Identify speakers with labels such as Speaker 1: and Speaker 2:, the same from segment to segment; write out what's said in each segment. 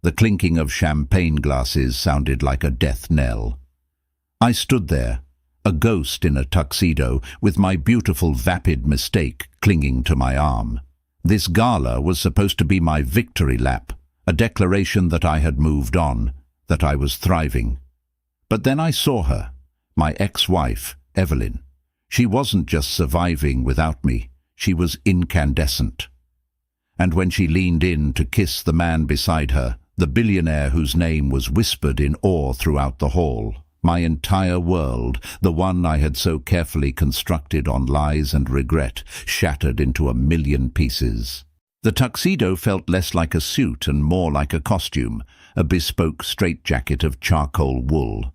Speaker 1: The clinking of champagne glasses sounded like a death knell. I stood there, a ghost in a tuxedo, with my beautiful vapid mistake clinging to my arm. This gala was supposed to be my victory lap, a declaration that I had moved on, that I was thriving. But then I saw her, my ex-wife, Evelyn. She wasn't just surviving without me, she was incandescent. And when she leaned in to kiss the man beside her, the billionaire whose name was whispered in awe throughout the hall, my entire world, the one I had so carefully constructed on lies and regret, shattered into a million pieces. The tuxedo felt less like a suit and more like a costume, a bespoke straitjacket of charcoal wool.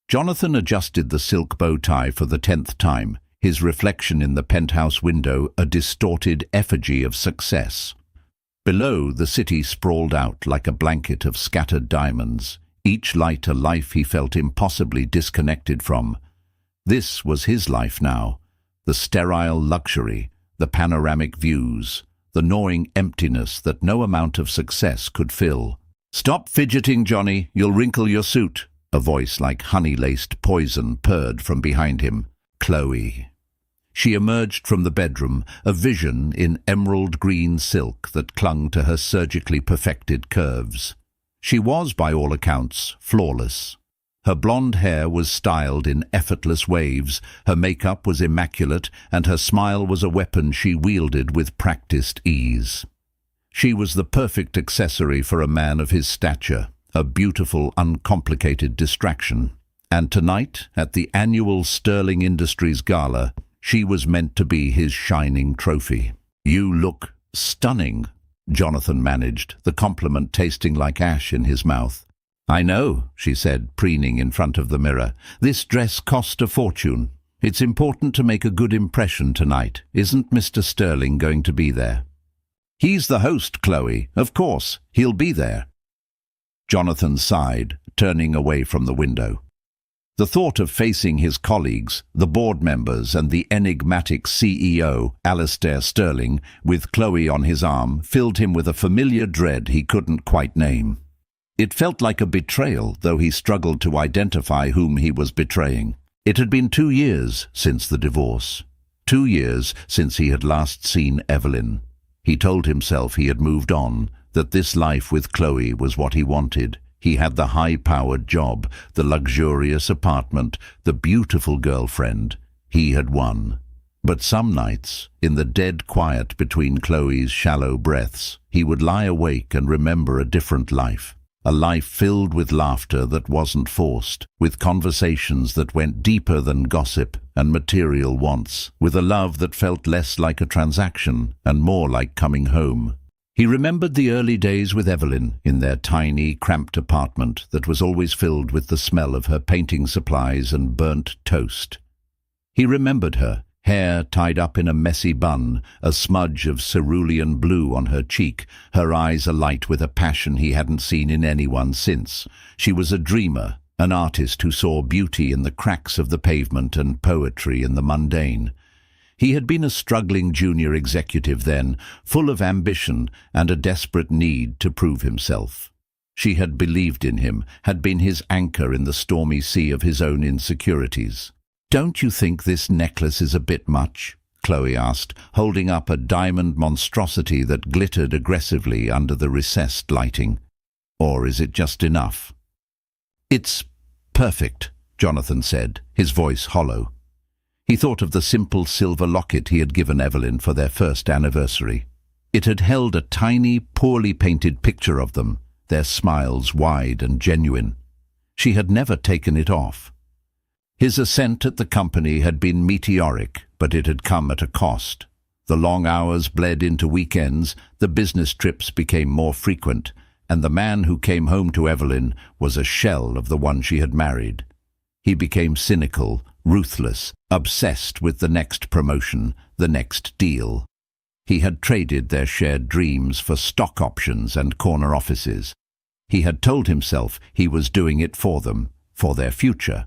Speaker 1: Jonathan adjusted the silk bow tie for the 10th time, his reflection in the penthouse window a distorted effigy of success. Below, the city sprawled out like a blanket of scattered diamonds, each light a life he felt impossibly disconnected from. This was his life now, the sterile luxury, the panoramic views, the gnawing emptiness that no amount of success could fill. "Stop fidgeting, Johnny, you'll wrinkle your suit," a voice like honey-laced poison purred from behind him. Chloe. She emerged from the bedroom, a vision in emerald green silk that clung to her surgically perfected curves. She was, by all accounts, flawless. Her blonde hair was styled in effortless waves, her makeup was immaculate, and her smile was a weapon she wielded with practiced ease. She was the perfect accessory for a man of his stature, a beautiful, uncomplicated distraction. And tonight, at the annual Sterling Industries Gala, she was meant to be his shining trophy. "You look stunning," Jonathan managed, the compliment tasting like ash in his mouth. "I know," she said, preening in front of the mirror. "This dress cost a fortune. It's important to make a good impression tonight. Isn't Mr. Sterling going to be there?" "He's the host, Chloe. Of course, he'll be there." Jonathan sighed, turning away from the window. The thought of facing his colleagues, the board members and the enigmatic CEO, Alistair Sterling, with Chloe on his arm, filled him with a familiar dread he couldn't quite name. It felt like a betrayal, though he struggled to identify whom he was betraying. It had been 2 years since the divorce. 2 years since he had last seen Evelyn. He told himself he had moved on, that this life with Chloe was what he wanted. He had the high-powered job, the luxurious apartment, the beautiful girlfriend. He had won. But some nights, in the dead quiet between Chloe's shallow breaths, he would lie awake and remember a different life. A life filled with laughter that wasn't forced, with conversations that went deeper than gossip and material wants, with a love that felt less like a transaction and more like coming home. He remembered the early days with Evelyn in their tiny, cramped apartment that was always filled with the smell of her painting supplies and burnt toast. He remembered her, hair tied up in a messy bun, a smudge of cerulean blue on her cheek, her eyes alight with a passion he hadn't seen in anyone since. She was a dreamer, an artist who saw beauty in the cracks of the pavement and poetry in the mundane. He had been a struggling junior executive then, full of ambition and a desperate need to prove himself. She had believed in him, had been his anchor in the stormy sea of his own insecurities. "Don't you think this necklace is a bit much?" Chloe asked, holding up a diamond monstrosity that glittered aggressively under the recessed lighting. "Or is it just enough?" "It's perfect," Jonathan said, his voice hollow. He thought of the simple silver locket he had given Evelyn for their first anniversary. It had held a tiny, poorly painted picture of them, their smiles wide and genuine. She had never taken it off. His ascent at the company had been meteoric, but it had come at a cost. The long hours bled into weekends, the business trips became more frequent, and the man who came home to Evelyn was a shell of the one she had married. He became cynical, ruthless, obsessed with the next promotion, the next deal. He had traded their shared dreams for stock options and corner offices. He had told himself he was doing it for them, for their future.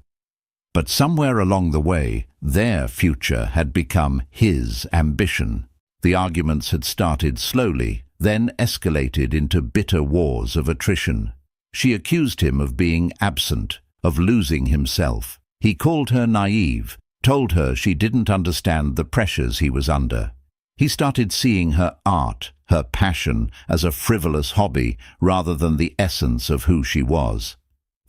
Speaker 1: But somewhere along the way, their future had become his ambition. The arguments had started slowly, then escalated into bitter wars of attrition. She accused him of being absent, of losing himself. He called her naive, told her she didn't understand the pressures he was under. He started seeing her art, her passion, as a frivolous hobby rather than the essence of who she was.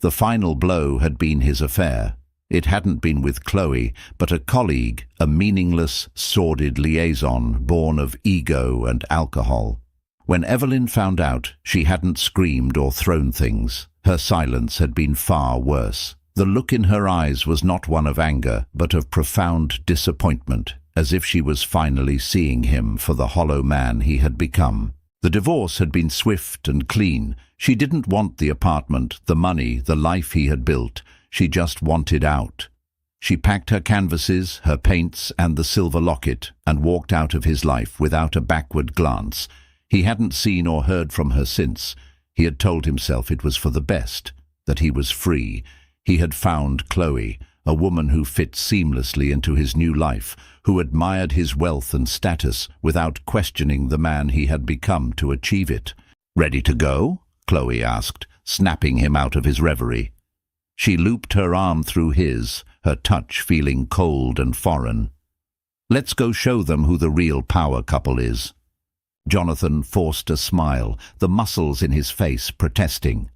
Speaker 1: The final blow had been his affair. It hadn't been with Chloe, but a colleague, a meaningless, sordid liaison born of ego and alcohol. When Evelyn found out, she hadn't screamed or thrown things. Her silence had been far worse. The look in her eyes was not one of anger, but of profound disappointment, as if she was finally seeing him for the hollow man he had become. The divorce had been swift and clean. She didn't want the apartment, the money, the life he had built. She just wanted out. She packed her canvases, her paints, and the silver locket, and walked out of his life without a backward glance. He hadn't seen or heard from her since. He had told himself it was for the best, that he was free. He had found Chloe, a woman who fit seamlessly into his new life, who admired his wealth and status without questioning the man he had become to achieve it. "Ready to go?" Chloe asked, snapping him out of his reverie. She looped her arm through his, her touch feeling cold and foreign. "Let's go show them who the real power couple is." Jonathan forced a smile, the muscles in his face protesting.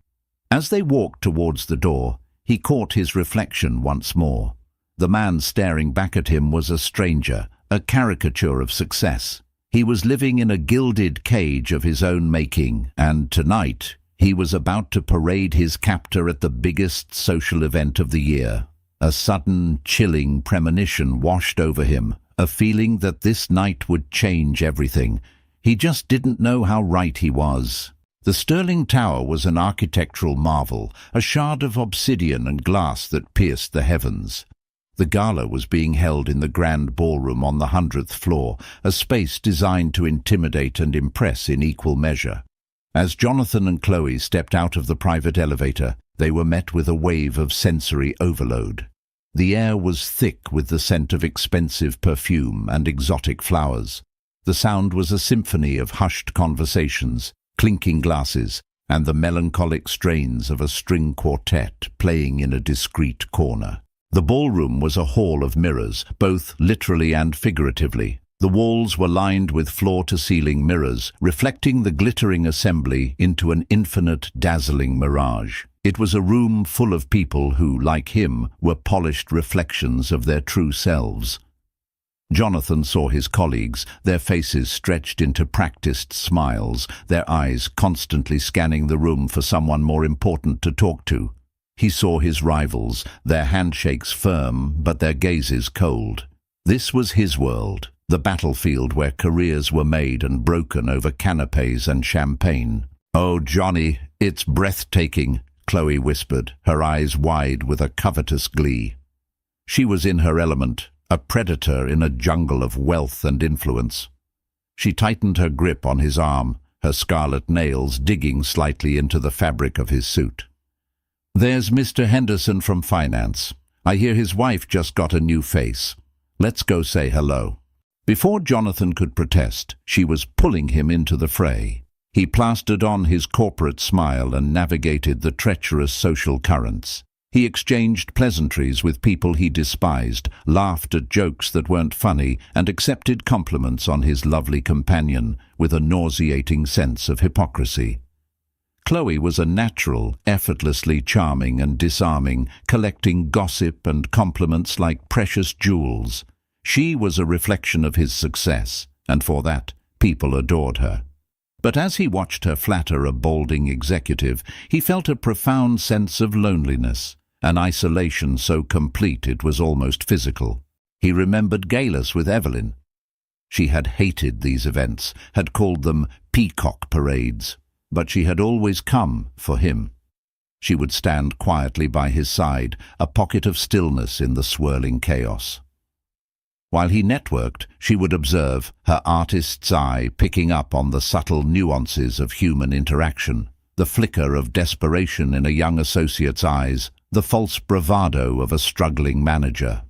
Speaker 1: As they walked towards the door, he caught his reflection once more. The man staring back at him was a stranger, a caricature of success. He was living in a gilded cage of his own making, and tonight he was about to parade his captor at the biggest social event of the year. A sudden, chilling premonition washed over him, a feeling that this night would change everything. He just didn't know how right he was. The Sterling Tower was an architectural marvel, a shard of obsidian and glass that pierced the heavens. The gala was being held in the grand ballroom on the 100th floor, a space designed to intimidate and impress in equal measure. As Jonathan and Chloe stepped out of the private elevator, they were met with a wave of sensory overload. The air was thick with the scent of expensive perfume and exotic flowers. The sound was a symphony of hushed conversations, clinking glasses, and the melancholic strains of a string quartet playing in a discreet corner. The ballroom was a hall of mirrors, both literally and figuratively. The walls were lined with floor-to-ceiling mirrors, reflecting the glittering assembly into an infinite, dazzling mirage. It was a room full of people who, like him, were polished reflections of their true selves. Jonathan saw his colleagues, their faces stretched into practiced smiles, their eyes constantly scanning the room for someone more important to talk to. He saw his rivals, their handshakes firm, but their gazes cold. This was his world, the battlefield where careers were made and broken over canapes and champagne. "Oh, Johnny, it's breathtaking," Chloe whispered, her eyes wide with a covetous glee. She was in her element, a predator in a jungle of wealth and influence. She tightened her grip on his arm, her scarlet nails digging slightly into the fabric of his suit. "There's Mr. Henderson from finance. I hear his wife just got a new face. Let's go say hello." Before Jonathan could protest, she was pulling him into the fray. He plastered on his corporate smile and navigated the treacherous social currents. He exchanged pleasantries with people he despised, laughed at jokes that weren't funny, and accepted compliments on his lovely companion with a nauseating sense of hypocrisy. Chloe was a natural, effortlessly charming and disarming, collecting gossip and compliments like precious jewels. She was a reflection of his success, and for that, people adored her. But as he watched her flatter a balding executive, he felt a profound sense of loneliness, an isolation so complete it was almost physical. He remembered galas with Evelyn. She had hated these events, had called them peacock parades, but she had always come for him. She would stand quietly by his side, a pocket of stillness in the swirling chaos. While he networked, she would observe, her artist's eye picking up on the subtle nuances of human interaction, the flicker of desperation in a young associate's eyes, the false bravado of a struggling manager.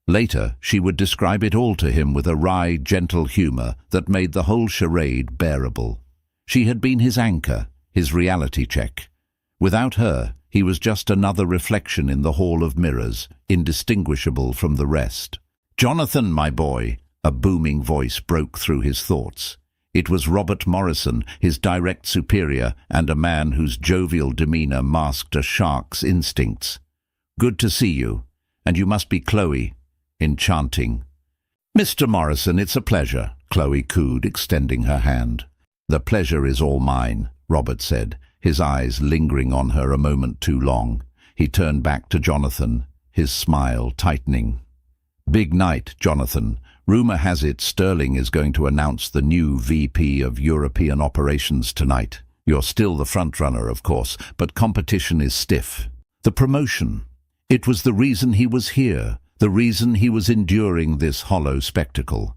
Speaker 1: Later, she would describe it all to him with a wry, gentle humor that made the whole charade bearable. She had been his anchor, his reality check. Without her, he was just another reflection in the hall of mirrors, indistinguishable from the rest. "Jonathan, my boy," a booming voice broke through his thoughts. It was Robert Morrison, his direct superior, and a man whose jovial demeanor masked a shark's instincts. "Good to see you. And you must be Chloe." Enchanting. "Mr. Morrison, it's a pleasure," Chloe cooed, extending her hand. "The pleasure is all mine," Robert said, his eyes lingering on her a moment too long. He turned back to Jonathan, his smile tightening. "Big night, Jonathan. Rumor has it Sterling is going to announce the new VP of European Operations tonight. You're still the frontrunner, of course, but competition is stiff. The promotion. It was the reason he was here, the reason he was enduring this hollow spectacle.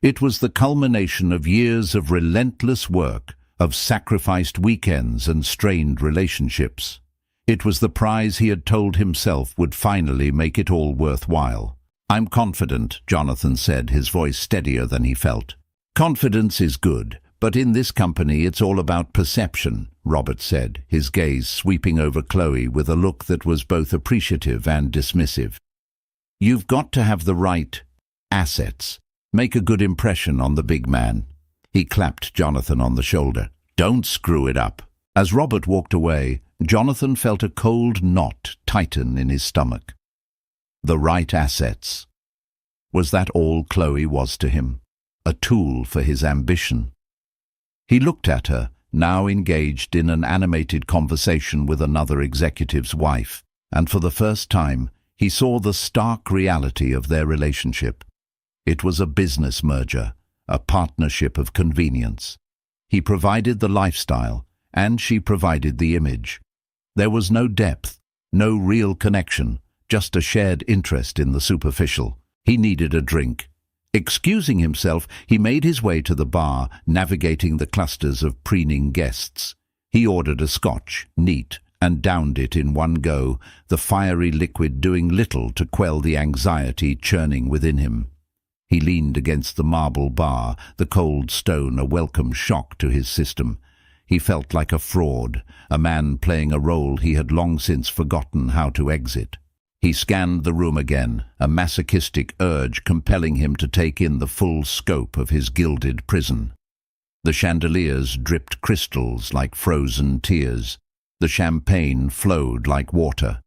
Speaker 1: It was the culmination of years of relentless work, of sacrificed weekends and strained relationships. It was the prize he had told himself would finally make it all worthwhile. "I'm confident," Jonathan said, his voice steadier than he felt. "Confidence is good, but in this company it's all about perception," Robert said, his gaze sweeping over Chloe with a look that was both appreciative and dismissive. "You've got to have the right assets. Make a good impression on the big man." He clapped Jonathan on the shoulder. "Don't screw it up." As Robert walked away, Jonathan felt a cold knot tighten in his stomach. The right assets. Was that all Chloe was to him? A tool for his ambition? He looked at her, now engaged in an animated conversation with another executive's wife, and for the first time he saw the stark reality of their relationship. It was a business merger, a partnership of convenience. He provided the lifestyle, and she provided the image. There was no depth, no real connection, just a shared interest in the superficial. He needed a drink. Excusing himself, he made his way to the bar, navigating the clusters of preening guests. He ordered a scotch, neat, and downed it in one go, the fiery liquid doing little to quell the anxiety churning within him. He leaned against the marble bar, the cold stone a welcome shock to his system. He felt like a fraud, a man playing a role he had long since forgotten how to exit. He scanned the room again, a masochistic urge compelling him to take in the full scope of his gilded prison. The chandeliers dripped crystals like frozen tears. The champagne flowed like water.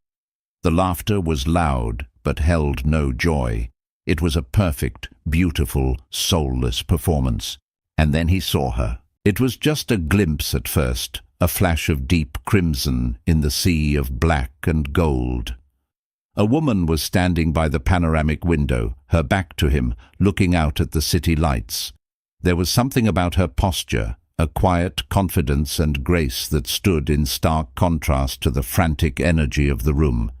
Speaker 1: The laughter was loud, but held no joy. It was a perfect, beautiful, soulless performance. And then he saw her. It was just a glimpse at first, a flash of deep crimson in the sea of black and gold. A woman was standing by the panoramic window, her back to him, looking out at the city lights. There was something about her posture, a quiet confidence and grace that stood in stark contrast to the frantic energy of the room.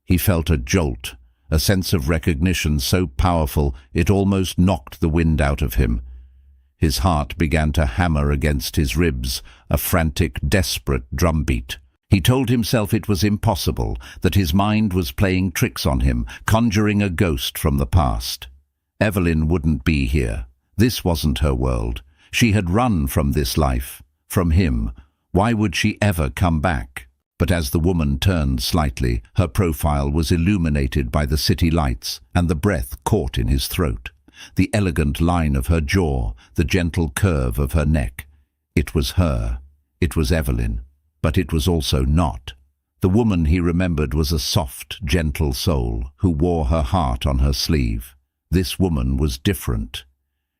Speaker 1: He felt a jolt, a sense of recognition so powerful it almost knocked the wind out of him. His heart began to hammer against his ribs, a frantic, desperate drumbeat. He told himself it was impossible, that his mind was playing tricks on him, conjuring a ghost from the past. Evelyn wouldn't be here. This wasn't her world. She had run from this life, from him. Why would she ever come back? But as the woman turned slightly, her profile was illuminated by the city lights, and the breath caught in his throat. The elegant line of her jaw, the gentle curve of her neck. It was her. It was Evelyn. But it was also not. The woman he remembered was a soft, gentle soul who wore her heart on her sleeve. This woman was different.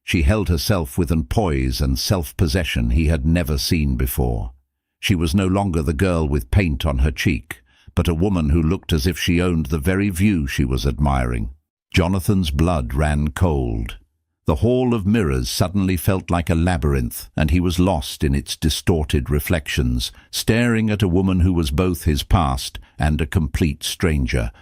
Speaker 1: She held herself with an poise and self-possession he had never seen before. She was no longer the girl with paint on her cheek, but a woman who looked as if she owned the very view she was admiring. Jonathan's blood ran cold. The hall of mirrors suddenly felt like a labyrinth, and he was lost in its distorted reflections, staring at a woman who was both his past and a complete stranger.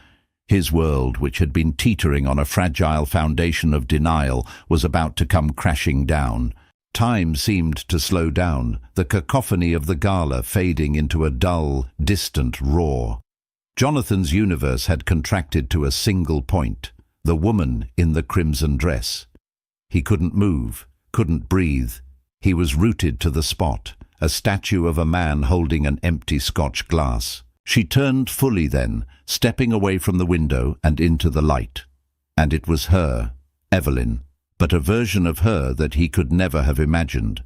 Speaker 1: His world, which had been teetering on a fragile foundation of denial, was about to come crashing down. Time seemed to slow down, the cacophony of the gala fading into a dull, distant roar. Jonathan's universe had contracted to a single point, the woman in the crimson dress. He couldn't move, couldn't breathe. He was rooted to the spot, a statue of a man holding an empty Scotch glass. She turned fully then, stepping away from the window and into the light. And it was her, Evelyn, but a version of her that he could never have imagined.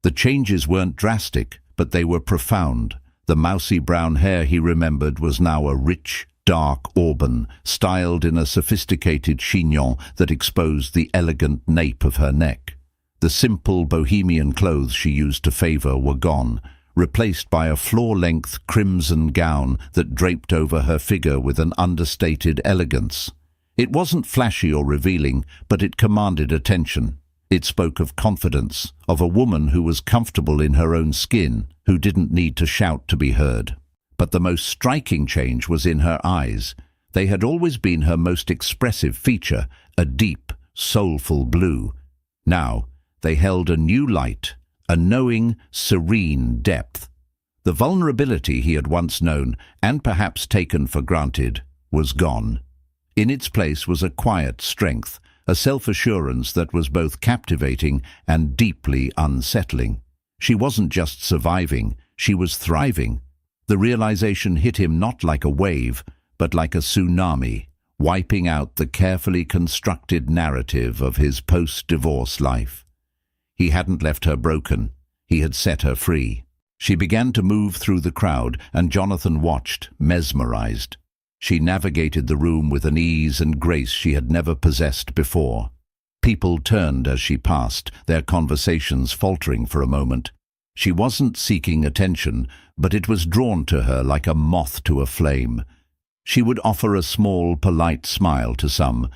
Speaker 1: The changes weren't drastic, but they were profound. The mousy brown hair he remembered was now a rich, dark auburn, styled in a sophisticated chignon that exposed the elegant nape of her neck. The simple bohemian clothes she used to favor were gone, replaced by a floor-length crimson gown that draped over her figure with an understated elegance. It wasn't flashy or revealing, but it commanded attention. It spoke of confidence, of a woman who was comfortable in her own skin, who didn't need to shout to be heard. But the most striking change was in her eyes. They had always been her most expressive feature, a deep, soulful blue. Now, they held a new light, a knowing, serene depth. The vulnerability he had once known, and perhaps taken for granted, was gone. In its place was a quiet strength, a self-assurance that was both captivating and deeply unsettling. She wasn't just surviving, she was thriving. The realization hit him not like a wave, but like a tsunami, wiping out the carefully constructed narrative of his post-divorce life. He hadn't left her broken, he had set her free. She began to move through the crowd, and Jonathan watched, mesmerized. She navigated the room with an ease and grace she had never possessed before. People turned as she passed, their conversations faltering for a moment. She wasn't seeking attention, but it was drawn to her like a moth to a flame. She would offer a small, polite smile to some,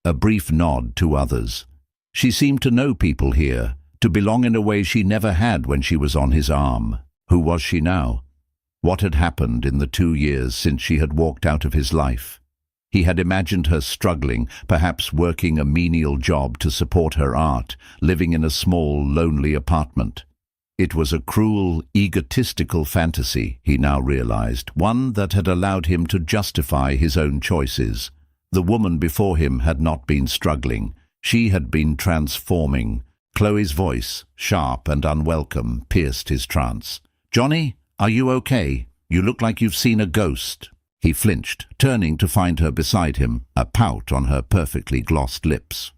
Speaker 1: a brief nod to others. She seemed to know people here, to belong in a way she never had when she was on his arm. Who was she now? What had happened in the 2 years since she had walked out of his life? He had imagined her struggling, perhaps working a menial job to support her art, living in a small, lonely apartment. It was a cruel, egotistical fantasy, he now realized, one that had allowed him to justify his own choices. The woman before him had not been struggling. She had been transforming. Chloe's voice, sharp and unwelcome, pierced his trance. "Johnny, are you okay? You look like you've seen a ghost." He flinched, turning to find her beside him, a pout on her perfectly glossed lips.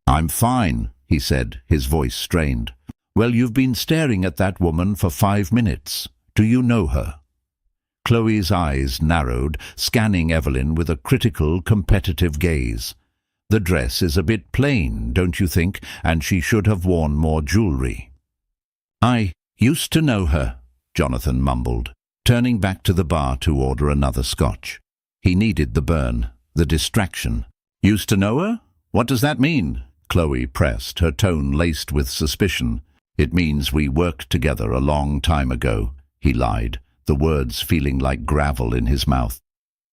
Speaker 1: "I'm fine," he said, his voice strained. "Well, you've been staring at that woman for 5 minutes. Do you know her?" Chloe's eyes narrowed, scanning Evelyn with a critical, competitive gaze. "The dress is a bit plain, don't you think, and she should have worn more jewelry." "I used to know her," Jonathan mumbled, turning back to the bar to order another scotch. He needed the burn, the distraction. "Used to know her? What does that mean?" Chloe pressed, her tone laced with suspicion. "It means we worked together a long time ago," he lied, the words feeling like gravel in his mouth.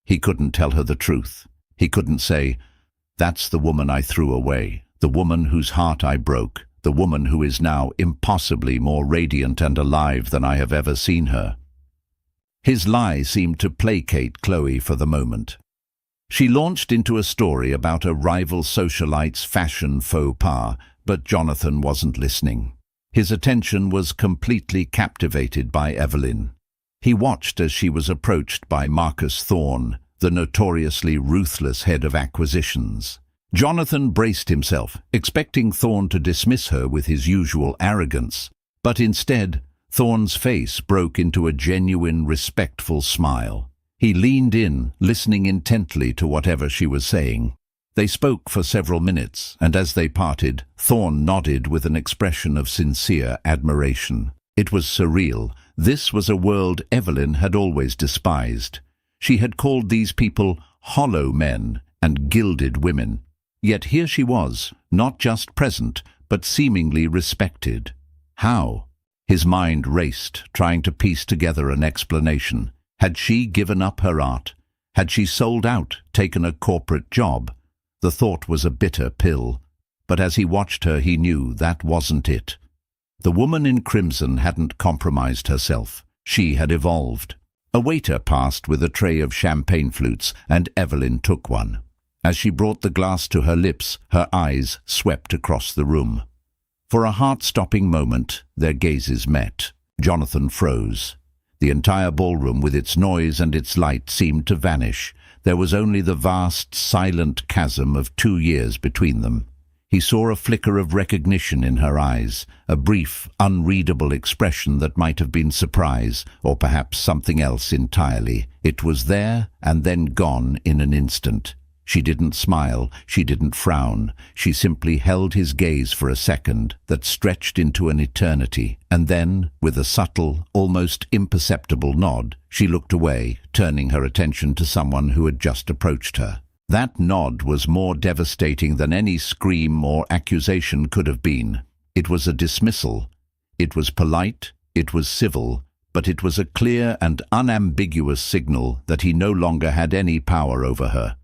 Speaker 1: He couldn't tell her the truth. He couldn't say, "That's the woman I threw away, the woman whose heart I broke, the woman who is now impossibly more radiant and alive than I have ever seen her." His lie seemed to placate Chloe for the moment. She launched into a story about a rival socialite's fashion faux pas, but Jonathan wasn't listening. His attention was completely captivated by Evelyn. He watched as she was approached by Marcus Thorne, the notoriously ruthless head of acquisitions. Jonathan braced himself, expecting Thorne to dismiss her with his usual arrogance, but instead, Thorne's face broke into a genuine, respectful smile. He leaned in, listening intently to whatever she was saying. They spoke for several minutes, and as they parted, Thorne nodded with an expression of sincere admiration. It was surreal. This was a world Evelyn had always despised. She had called these people hollow men and gilded women. Yet here she was, not just present, but seemingly respected. How? His mind raced, trying to piece together an explanation. Had she given up her art? Had she sold out, taken a corporate job? The thought was a bitter pill, but as he watched her he knew that wasn't it. The woman in crimson hadn't compromised herself. She had evolved. A waiter passed with a tray of champagne flutes, and Evelyn took one. As she brought the glass to her lips, her eyes swept across the room. For a heart-stopping moment, their gazes met. Jonathan froze. The entire ballroom with its noise and its light seemed to vanish. There was only the vast, silent chasm of 2 years between them. He saw a flicker of recognition in her eyes, a brief, unreadable expression that might have been surprise, or perhaps something else entirely. It was there and then gone in an instant. She didn't smile, she didn't frown. She simply held his gaze for a second that stretched into an eternity, and then, with a subtle, almost imperceptible nod, she looked away, turning her attention to someone who had just approached her. That nod was more devastating than any scream or accusation could have been. It was a dismissal. It was polite, it was civil, but it was a clear and unambiguous signal that he no longer had any power over her.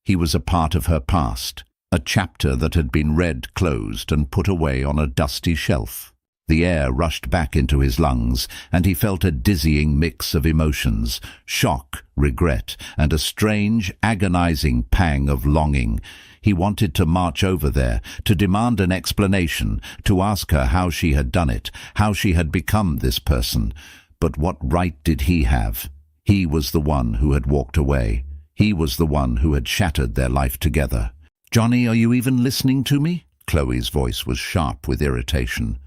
Speaker 1: He was a part of her past, a chapter that had been read, closed, and put away on a dusty shelf. The air rushed back into his lungs, and he felt a dizzying mix of emotions, shock, regret, and a strange, agonizing pang of longing. He wanted to march over there, to demand an explanation, to ask her how she had done it, how she had become this person. But what right did he have? He was the one who had walked away. He was the one who had shattered their life together. "Johnny, are you even listening to me?" Chloe's voice was sharp with irritation.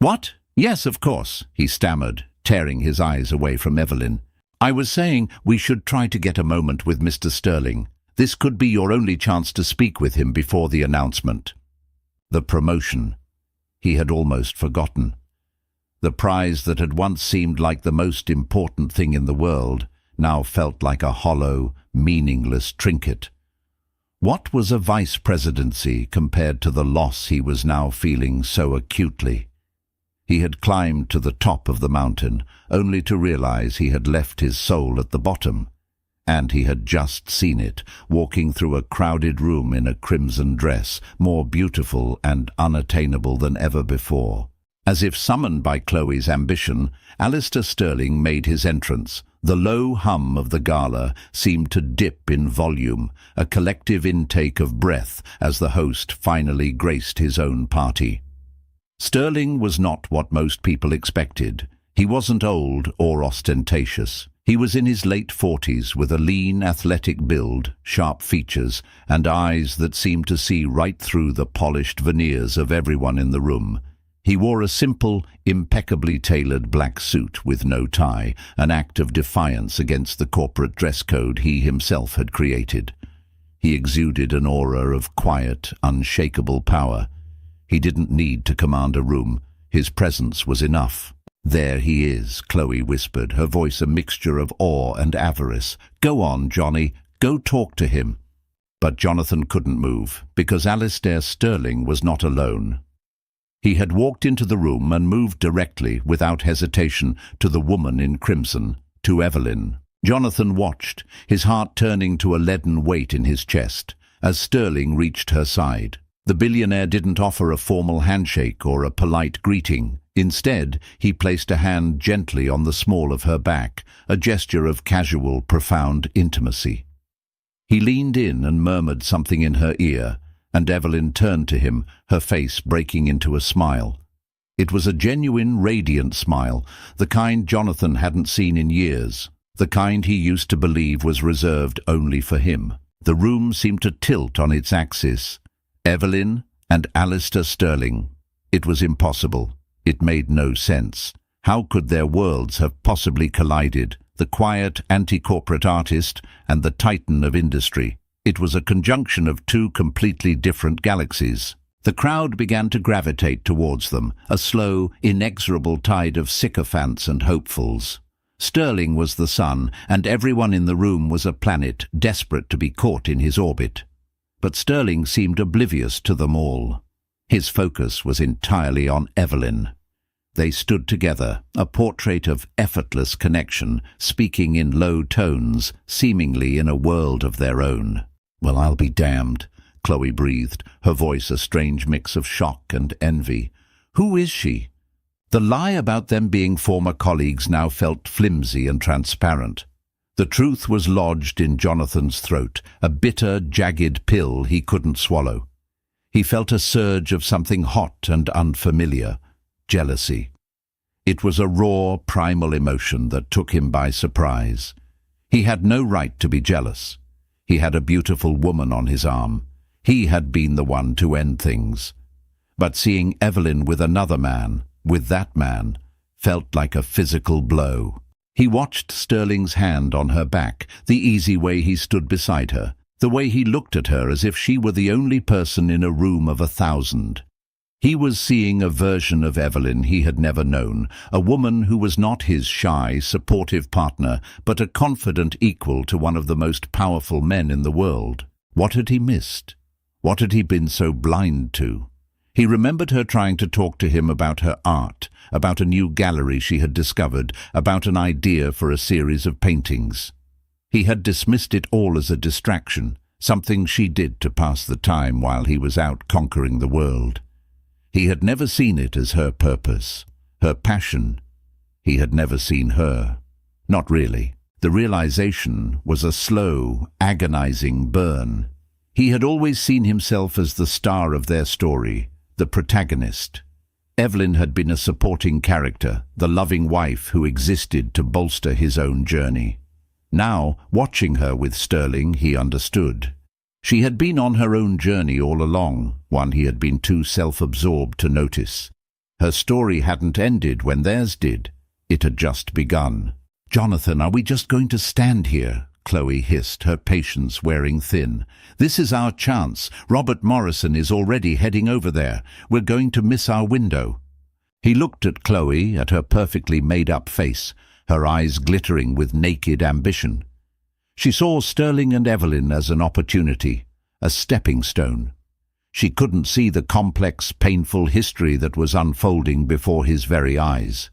Speaker 1: "What? Yes, of course," he stammered, tearing his eyes away from Evelyn. "I was saying we should try to get a moment with Mr. Sterling. This could be your only chance to speak with him before the announcement." The promotion. He had almost forgotten. The prize that had once seemed like the most important thing in the world now felt like a hollow, meaningless trinket. What was a vice presidency compared to the loss he was now feeling so acutely? He had climbed to the top of the mountain, only to realize he had left his soul at the bottom. And he had just seen it, walking through a crowded room in a crimson dress, more beautiful and unattainable than ever before. As if summoned by Chloe's ambition, Alistair Sterling made his entrance. The low hum of the gala seemed to dip in volume, a collective intake of breath as the host finally graced his own party. Sterling was not what most people expected. He wasn't old or ostentatious. He was in his late 40s with a lean, athletic build, sharp features, and eyes that seemed to see right through the polished veneers of everyone in the room. He wore a simple, impeccably tailored black suit with no tie, an act of defiance against the corporate dress code he himself had created. He exuded an aura of quiet, unshakable power. He didn't need to command a room. His presence was enough. "There he is," Chloe whispered, her voice a mixture of awe and avarice. "Go on, Johnny. Go talk to him." But Jonathan couldn't move, because Alistair Sterling was not alone. He had walked into the room and moved directly, without hesitation, to the woman in crimson, to Evelyn. Jonathan watched, his heart turning to a leaden weight in his chest, as Sterling reached her side. The billionaire didn't offer a formal handshake or a polite greeting. Instead, he placed a hand gently on the small of her back, a gesture of casual, profound intimacy. He leaned in and murmured something in her ear, and Evelyn turned to him, her face breaking into a smile. It was a genuine, radiant smile, the kind Jonathan hadn't seen in years, the kind he used to believe was reserved only for him. The room seemed to tilt on its axis. Evelyn and Alistair Sterling. It was impossible. It made no sense. How could their worlds have possibly collided, the quiet, anti-corporate artist and the titan of industry? It was a conjunction of two completely different galaxies. The crowd began to gravitate towards them, a slow, inexorable tide of sycophants and hopefuls. Sterling was the sun, and everyone in the room was a planet desperate to be caught in his orbit. But Sterling seemed oblivious to them all. His focus was entirely on Evelyn. They stood together, a portrait of effortless connection, speaking in low tones, seemingly in a world of their own. "Well, I'll be damned," Chloe breathed, her voice a strange mix of shock and envy. "Who is she?" The lie about them being former colleagues now felt flimsy and transparent. The truth was lodged in Jonathan's throat, a bitter, jagged pill he couldn't swallow. He felt a surge of something hot and unfamiliar, jealousy. It was a raw, primal emotion that took him by surprise. He had no right to be jealous. He had a beautiful woman on his arm. He had been the one to end things. But seeing Evelyn with another man, with that man, felt like a physical blow. He watched Sterling's hand on her back, the easy way he stood beside her, the way he looked at her as if she were the only person in a room of 1,000. He was seeing a version of Evelyn he had never known, a woman who was not his shy, supportive partner, but a confident equal to one of the most powerful men in the world. What had he missed? What had he been so blind to? He remembered her trying to talk to him about her art, about a new gallery she had discovered, about an idea for a series of paintings. He had dismissed it all as a distraction, something she did to pass the time while he was out conquering the world. He had never seen it as her purpose, her passion. He had never seen her. Not really. The realization was a slow, agonizing burn. He had always seen himself as the star of their story, the protagonist. Evelyn had been a supporting character, the loving wife who existed to bolster his own journey. Now, watching her with Sterling, he understood. She had been on her own journey all along, one he had been too self-absorbed to notice. Her story hadn't ended when theirs did. It had just begun. "Jonathan, are we just going to stand here?" Chloe hissed, her patience wearing thin. "This is our chance. Robert Morrison is already heading over there. We're going to miss our window." He looked at Chloe, at her perfectly made-up face, her eyes glittering with naked ambition. She saw Sterling and Evelyn as an opportunity, a stepping stone. She couldn't see the complex, painful history that was unfolding before his very eyes.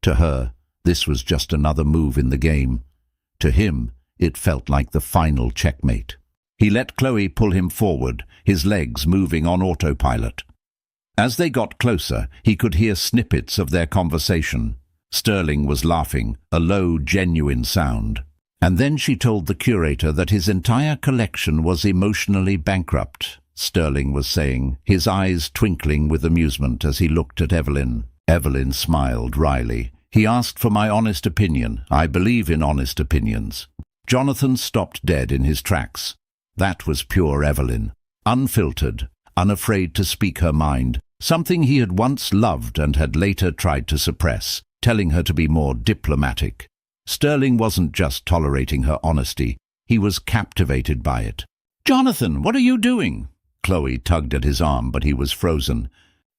Speaker 1: To her, this was just another move in the game. To him, it felt like the final checkmate. He let Chloe pull him forward, his legs moving on autopilot. As they got closer, he could hear snippets of their conversation. Sterling was laughing, a low, genuine sound. And then she told the curator that his entire collection was emotionally bankrupt, Sterling was saying, his eyes twinkling with amusement as he looked at Evelyn. Evelyn smiled wryly. "He asked for my honest opinion. I believe in honest opinions." Jonathan stopped dead in his tracks. That was pure Evelyn, unfiltered, unafraid to speak her mind, something he had once loved and had later tried to suppress, telling her to be more diplomatic. Sterling wasn't just tolerating her honesty, he was captivated by it. "Jonathan, what are you doing?" Chloe tugged at his arm, but he was frozen.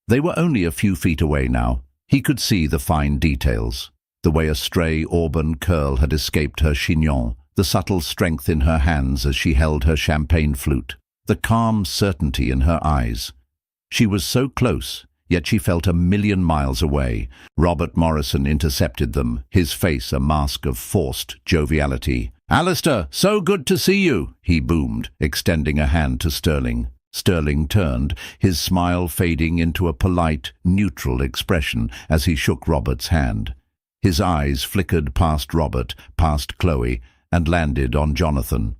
Speaker 1: They were only a few feet away now. He could see the fine details, the way a stray auburn curl had escaped her chignon, the subtle strength in her hands as she held her champagne flute, the calm certainty in her eyes. She was so close, yet she felt 1,000,000 miles away. Robert Morrison intercepted them, his face a mask of forced joviality. "Alistair, so good to see you," he boomed, extending a hand to Sterling. Sterling turned, his smile fading into a polite, neutral expression as he shook Robert's hand. His eyes flickered past Robert, past Chloe, and landed on Jonathan.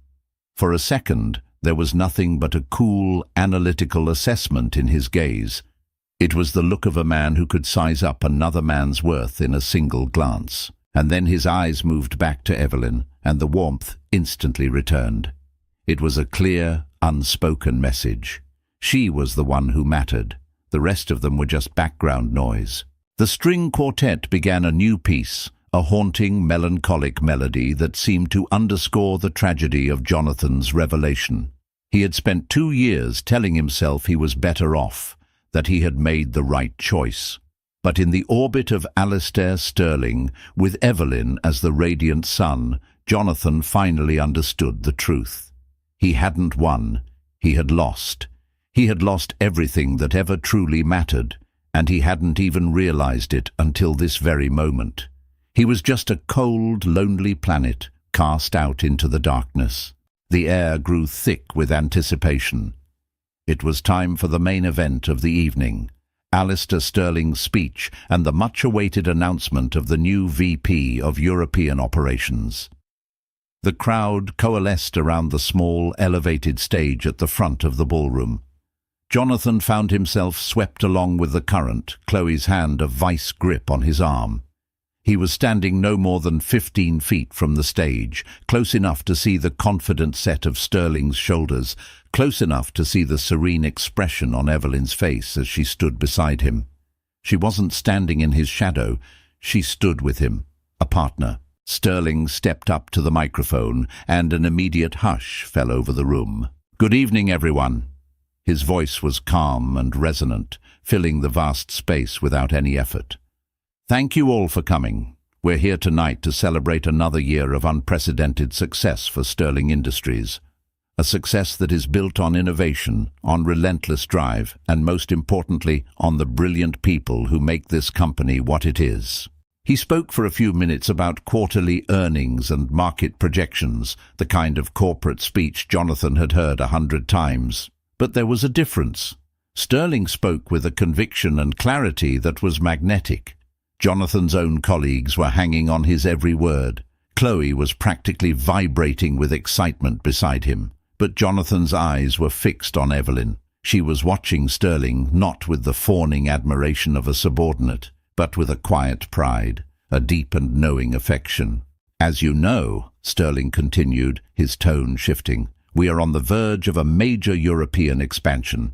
Speaker 1: For a second, there was nothing but a cool, analytical assessment in his gaze. It was the look of a man who could size up another man's worth in a single glance. And then his eyes moved back to Evelyn, and the warmth instantly returned. It was a clear, unspoken message. She was the one who mattered. The rest of them were just background noise. The string quartet began a new piece, a haunting, melancholic melody that seemed to underscore the tragedy of Jonathan's revelation. He had spent 2 years telling himself he was better off, that he had made the right choice. But in the orbit of Alistair Sterling, with Evelyn as the radiant sun, Jonathan finally understood the truth. He hadn't won. He had lost. He had lost everything that ever truly mattered, and he hadn't even realized it until this very moment. He was just a cold, lonely planet cast out into the darkness. The air grew thick with anticipation. It was time for the main event of the evening, Alistair Sterling's speech and the much-awaited announcement of the new VP of European Operations. The crowd coalesced around the small, elevated stage at the front of the ballroom. Jonathan found himself swept along with the current, Chloe's hand a vice grip on his arm. He was standing no more than 15 feet from the stage, close enough to see the confident set of Sterling's shoulders, close enough to see the serene expression on Evelyn's face as she stood beside him. She wasn't standing in his shadow, she stood with him, a partner. Sterling stepped up to the microphone, and an immediate hush fell over the room. "Good evening, everyone." His voice was calm and resonant, filling the vast space without any effort. "Thank you all for coming. We're here tonight to celebrate another year of unprecedented success for Sterling Industries. A success that is built on innovation, on relentless drive, and most importantly, on the brilliant people who make this company what it is." He spoke for a few minutes about quarterly earnings and market projections, the kind of corporate speech Jonathan had heard 100 times. But there was a difference. Sterling spoke with a conviction and clarity that was magnetic. Jonathan's own colleagues were hanging on his every word. Chloe was practically vibrating with excitement beside him, but Jonathan's eyes were fixed on Evelyn. She was watching Sterling not with the fawning admiration of a subordinate, but with a quiet pride, a deep and knowing affection. "As you know," Sterling continued, his tone shifting, "we are on the verge of a major European expansion.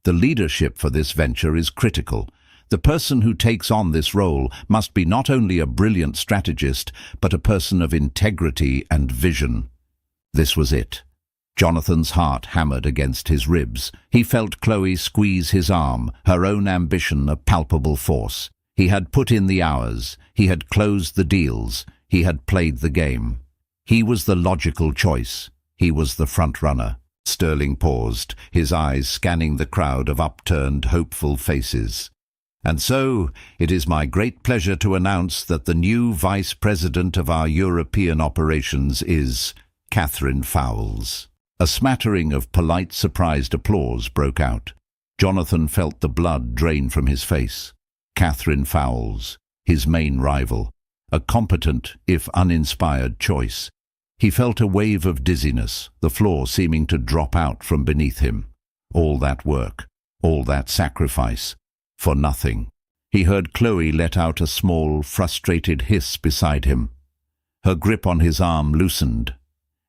Speaker 1: The leadership for this venture is critical. The person who takes on this role must be not only a brilliant strategist, but a person of integrity and vision." This was it. Jonathan's heart hammered against his ribs. He felt Chloe squeeze his arm, her own ambition a palpable force. He had put in the hours, he had closed the deals, he had played the game. He was the logical choice. He was the front-runner. Sterling paused, his eyes scanning the crowd of upturned, hopeful faces. "And so, it is my great pleasure to announce that the new Vice President of our European operations is Catherine Fowles." A smattering of polite, surprised applause broke out. Jonathan felt the blood drain from his face. Catherine Fowles, his main rival, a competent, if uninspired, choice. He felt a wave of dizziness, the floor seeming to drop out from beneath him. All that work, all that sacrifice, for nothing. He heard Chloe let out a small, frustrated hiss beside him. Her grip on his arm loosened.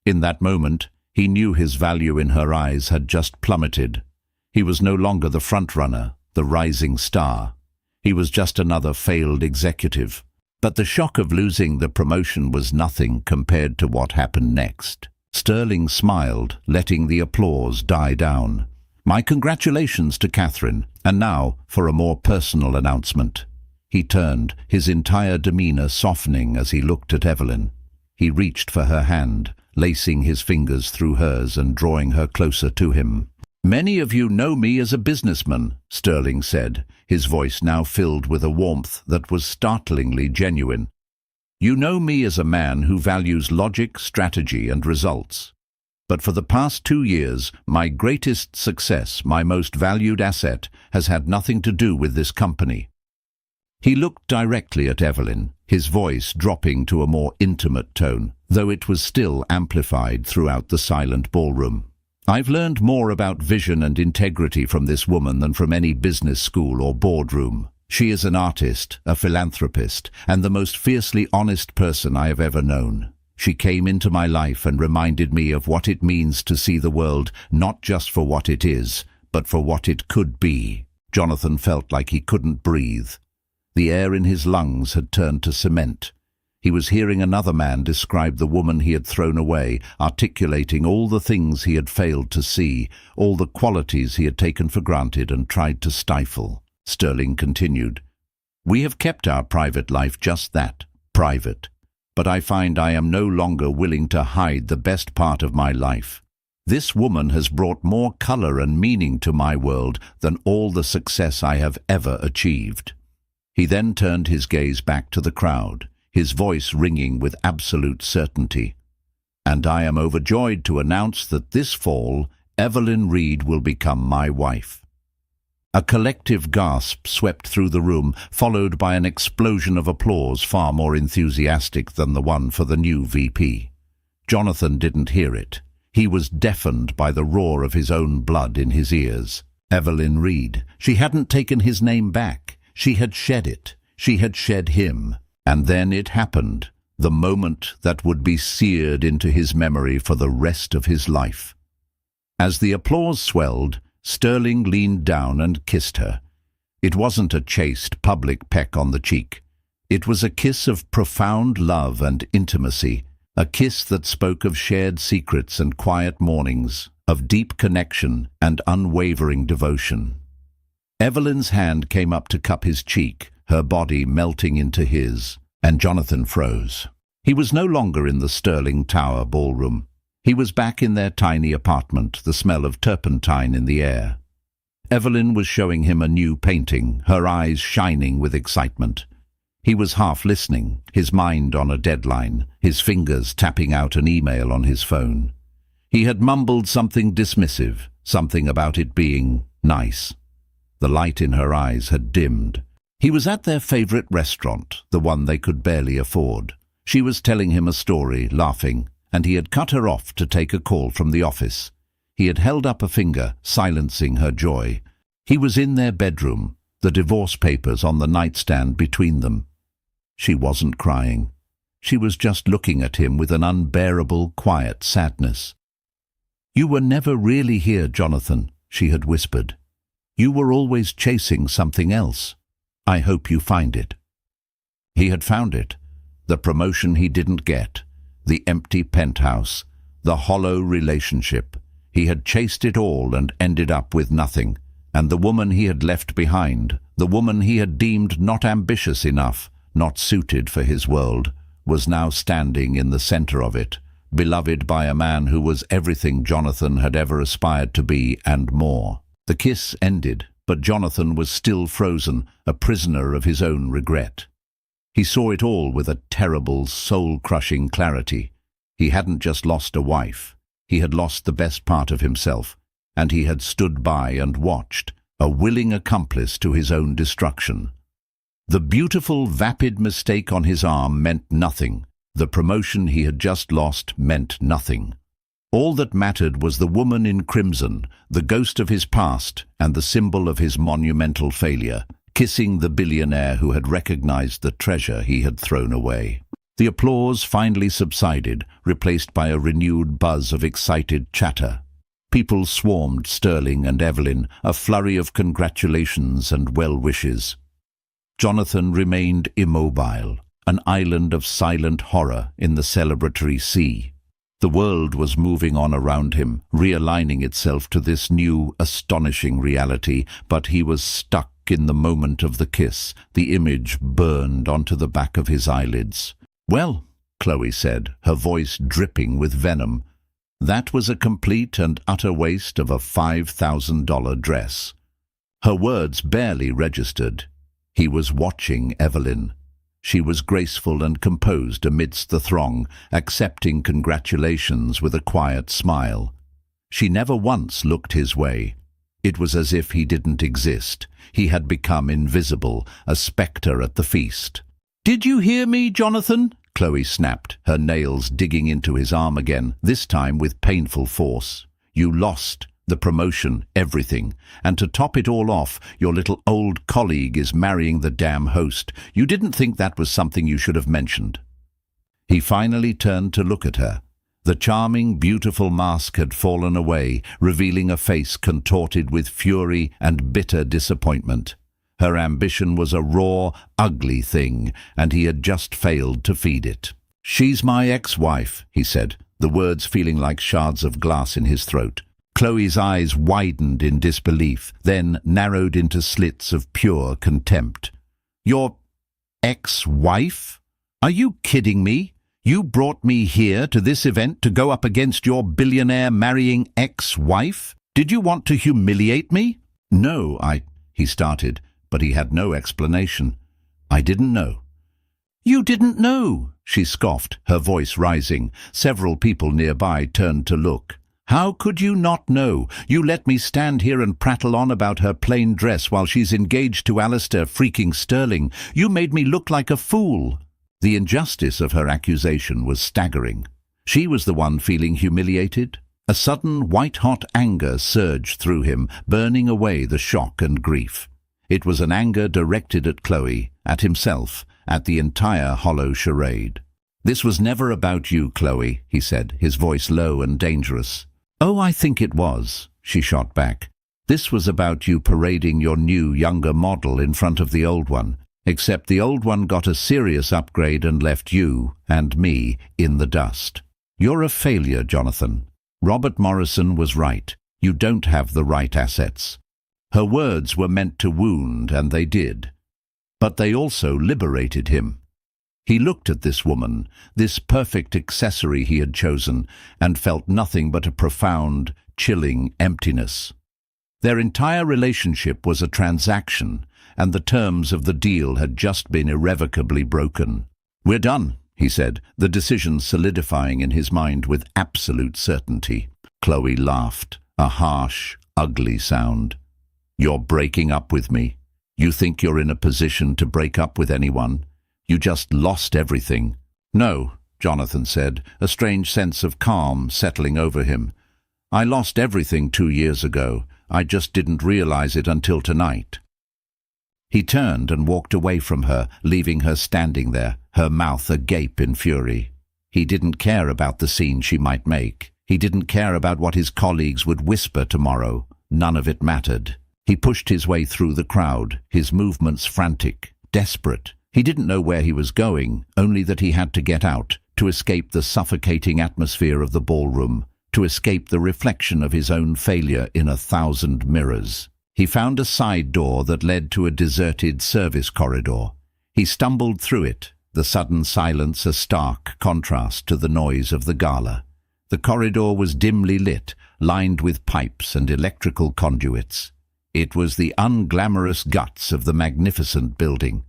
Speaker 1: In that moment, he knew his value in her eyes had just plummeted. He was no longer the front-runner, the rising star. He was just another failed executive. But the shock of losing the promotion was nothing compared to what happened next. Sterling smiled, letting the applause die down. "My congratulations to Catherine, and now for a more personal announcement." He turned, his entire demeanor softening as he looked at Evelyn. He reached for her hand, lacing his fingers through hers and drawing her closer to him. "Many of you know me as a businessman," Sterling said, his voice now filled with a warmth that was startlingly genuine. "You know me as a man who values logic, strategy, and results. But for the past 2 years, my greatest success, my most valued asset, has had nothing to do with this company." He looked directly at Evelyn, his voice dropping to a more intimate tone, though it was still amplified throughout the silent ballroom. "I've learned more about vision and integrity from this woman than from any business school or boardroom. She is an artist, a philanthropist, and the most fiercely honest person I have ever known. She came into my life and reminded me of what it means to see the world not just for what it is, but for what it could be." Jonathan felt like he couldn't breathe. The air in his lungs had turned to cement. He was hearing another man describe the woman he had thrown away, articulating all the things he had failed to see, all the qualities he had taken for granted and tried to stifle. Sterling continued, "We have kept our private life just that, private. But I find I am no longer willing to hide the best part of my life. This woman has brought more color and meaning to my world than all the success I have ever achieved." He then turned his gaze back to the crowd, his voice ringing with absolute certainty. "And I am overjoyed to announce that this fall, Evelyn Reed will become my wife." A collective gasp swept through the room, followed by an explosion of applause far more enthusiastic than the one for the new VP. Jonathan didn't hear it. He was deafened by the roar of his own blood in his ears. Evelyn Reed. She hadn't taken his name back. She had shed it. She had shed him. And then it happened. The moment that would be seared into his memory for the rest of his life. As the applause swelled, Sterling leaned down and kissed her. It wasn't a chaste public peck on the cheek. It was a kiss of profound love and intimacy, a kiss that spoke of shared secrets and quiet mornings, of deep connection and unwavering devotion. Evelyn's hand came up to cup his cheek, her body melting into his, and Jonathan froze. He was no longer in the Sterling Tower ballroom. He was back in their tiny apartment, the smell of turpentine in the air. Evelyn was showing him a new painting, her eyes shining with excitement. He was half listening, his mind on a deadline, his fingers tapping out an email on his phone. He had mumbled something dismissive, something about it being nice. The light in her eyes had dimmed. He was at their favorite restaurant, the one they could barely afford. She was telling him a story, laughing, and he had cut her off to take a call from the office. He had held up a finger, silencing her joy. He was in their bedroom, the divorce papers on the nightstand between them. She wasn't crying. She was just looking at him with an unbearable, quiet sadness. "You were never really here, Jonathan," she had whispered. "You were always chasing something else. I hope you find it." He had found it. The promotion he didn't get, the empty penthouse, the hollow relationship. He had chased it all and ended up with nothing. And the woman he had left behind, the woman he had deemed not ambitious enough, not suited for his world, was now standing in the center of it, beloved by a man who was everything Jonathan had ever aspired to be and more. The kiss ended, but Jonathan was still frozen, a prisoner of his own regret. He saw it all with a terrible, soul-crushing clarity. He hadn't just lost a wife. He had lost the best part of himself, and he had stood by and watched, a willing accomplice to his own destruction. The beautiful, vapid mistake on his arm meant nothing. The promotion he had just lost meant nothing. All that mattered was the woman in crimson, the ghost of his past and the symbol of his monumental failure, kissing the billionaire who had recognized the treasure he had thrown away. The applause finally subsided, replaced by a renewed buzz of excited chatter. People swarmed Sterling and Evelyn, a flurry of congratulations and well-wishes. Jonathan remained immobile, an island of silent horror in the celebratory sea. The world was moving on around him, realigning itself to this new, astonishing reality, but he was stuck in the moment of the kiss. The image burned onto the back of his eyelids. "Well," Chloe said, her voice dripping with venom, "that was a complete and utter waste of a $5,000 dress." Her words barely registered. He was watching Evelyn. She was graceful and composed amidst the throng, accepting congratulations with a quiet smile. She never once looked his way. It was as if he didn't exist. He had become invisible, a spectre at the feast. "Did you hear me, Jonathan?" Chloe snapped, her nails digging into his arm again, this time with painful force. "You lost. The promotion, everything. And to top it all off, your little old colleague is marrying the damn host. You didn't think that was something you should have mentioned." He finally turned to look at her. The charming, beautiful mask had fallen away, revealing a face contorted with fury and bitter disappointment. Her ambition was a raw, ugly thing, and he had just failed to feed it. "She's my ex-wife," he said, the words feeling like shards of glass in his throat. Chloe's eyes widened in disbelief, then narrowed into slits of pure contempt. "Your ex-wife? Are you kidding me? You brought me here to this event to go up against your billionaire marrying ex-wife? Did you want to humiliate me?" "No, he started, but he had no explanation. "I didn't know." "You didn't know?" she scoffed, her voice rising. Several people nearby turned to look. "How could you not know? You let me stand here and prattle on about her plain dress while she's engaged to Alistair freaking Sterling. You made me look like a fool." The injustice of her accusation was staggering. She was the one feeling humiliated. A sudden white-hot anger surged through him, burning away the shock and grief. It was an anger directed at Chloe, at himself, at the entire hollow charade. "This was never about you, Chloe," he said, his voice low and dangerous. "Oh, I think it was," she shot back. "This was about you parading your new, younger model in front of the old one, except the old one got a serious upgrade and left you, and me, in the dust. You're a failure, Jonathan. Robert Morrison was right. You don't have the right assets." Her words were meant to wound, and they did. But they also liberated him. He looked at this woman, this perfect accessory he had chosen, and felt nothing but a profound, chilling emptiness. Their entire relationship was a transaction, and the terms of the deal had just been irrevocably broken. "We're done," he said, the decision solidifying in his mind with absolute certainty. Chloe laughed, a harsh, ugly sound. "You're breaking up with me. You think you're in a position to break up with anyone? You just lost everything." "No," Jonathan said, a strange sense of calm settling over him. "I lost everything 2 years ago. I just didn't realize it until tonight." He turned and walked away from her, leaving her standing there, her mouth agape in fury. He didn't care about the scene she might make. He didn't care about what his colleagues would whisper tomorrow. None of it mattered. He pushed his way through the crowd, his movements frantic, desperate. He didn't know where he was going, only that he had to get out, to escape the suffocating atmosphere of the ballroom, to escape the reflection of his own failure in 1,000 mirrors. He found a side door that led to a deserted service corridor. He stumbled through it, the sudden silence a stark contrast to the noise of the gala. The corridor was dimly lit, lined with pipes and electrical conduits. It was the unglamorous guts of the magnificent building.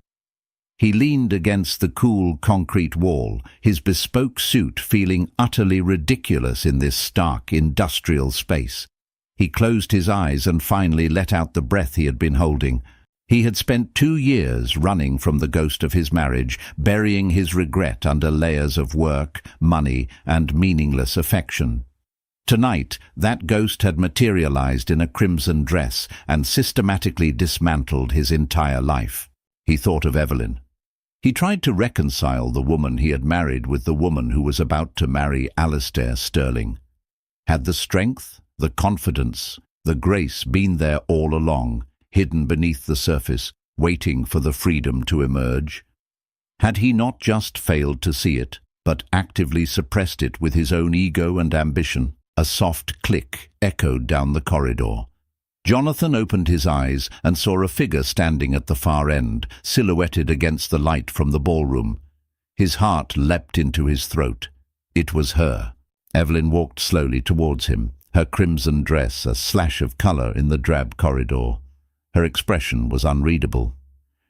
Speaker 1: He leaned against the cool concrete wall, his bespoke suit feeling utterly ridiculous in this stark industrial space. He closed his eyes and finally let out the breath he had been holding. He had spent 2 years running from the ghost of his marriage, burying his regret under layers of work, money, and meaningless affection. Tonight, that ghost had materialized in a crimson dress and systematically dismantled his entire life. He thought of Evelyn. He tried to reconcile the woman he had married with the woman who was about to marry Alistair Sterling. Had the strength, the confidence, the grace been there all along, hidden beneath the surface, waiting for the freedom to emerge? Had he not just failed to see it, but actively suppressed it with his own ego and ambition? A soft click echoed down the corridor. Jonathan opened his eyes and saw a figure standing at the far end, silhouetted against the light from the ballroom. His heart leapt into his throat. It was her. Evelyn walked slowly towards him, her crimson dress a slash of color in the drab corridor. Her expression was unreadable.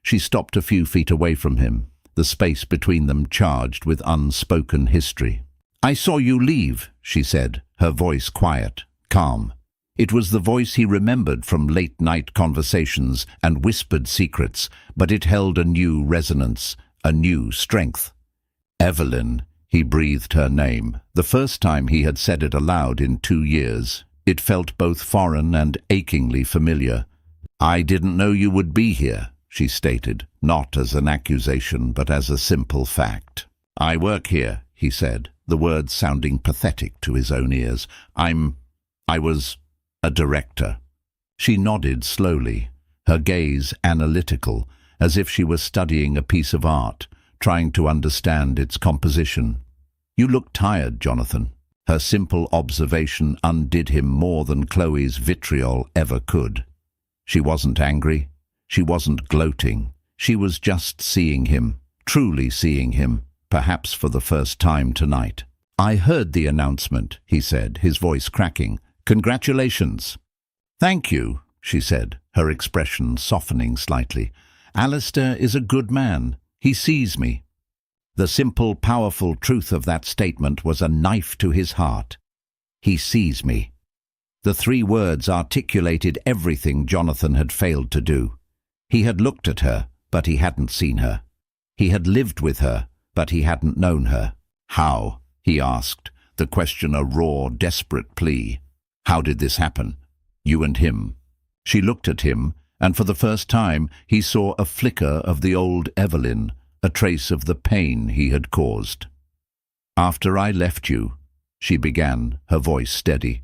Speaker 1: She stopped a few feet away from him, the space between them charged with unspoken history. "I saw you leave," she said, her voice quiet, calm. It was the voice he remembered from late-night conversations and whispered secrets, but it held a new resonance, a new strength. "Evelyn," he breathed her name, the first time he had said it aloud in 2 years. It felt both foreign and achingly familiar. "I didn't know you would be here," she stated, not as an accusation, but as a simple fact. "I work here," he said, the words sounding pathetic to his own ears. I was a director." She nodded slowly, her gaze analytical, as if she was studying a piece of art, trying to understand its composition. "You look tired, Jonathan." Her simple observation undid him more than Chloe's vitriol ever could. She wasn't angry. She wasn't gloating. She was just seeing him, truly seeing him, perhaps for the first time tonight. "I heard the announcement," he said, his voice cracking. "Congratulations." "Thank you," she said, her expression softening slightly. "Alistair is a good man. He sees me." The simple, powerful truth of that statement was a knife to his heart. He sees me. The 3 words articulated everything Jonathan had failed to do. He had looked at her, but he hadn't seen her. He had lived with her, but he hadn't known her. "How?" he asked, the question a raw, desperate plea. "How did this happen? You and him?" She looked at him, and for the first time he saw a flicker of the old Evelyn, a trace of the pain he had caused. "After I left you," she began, her voice steady,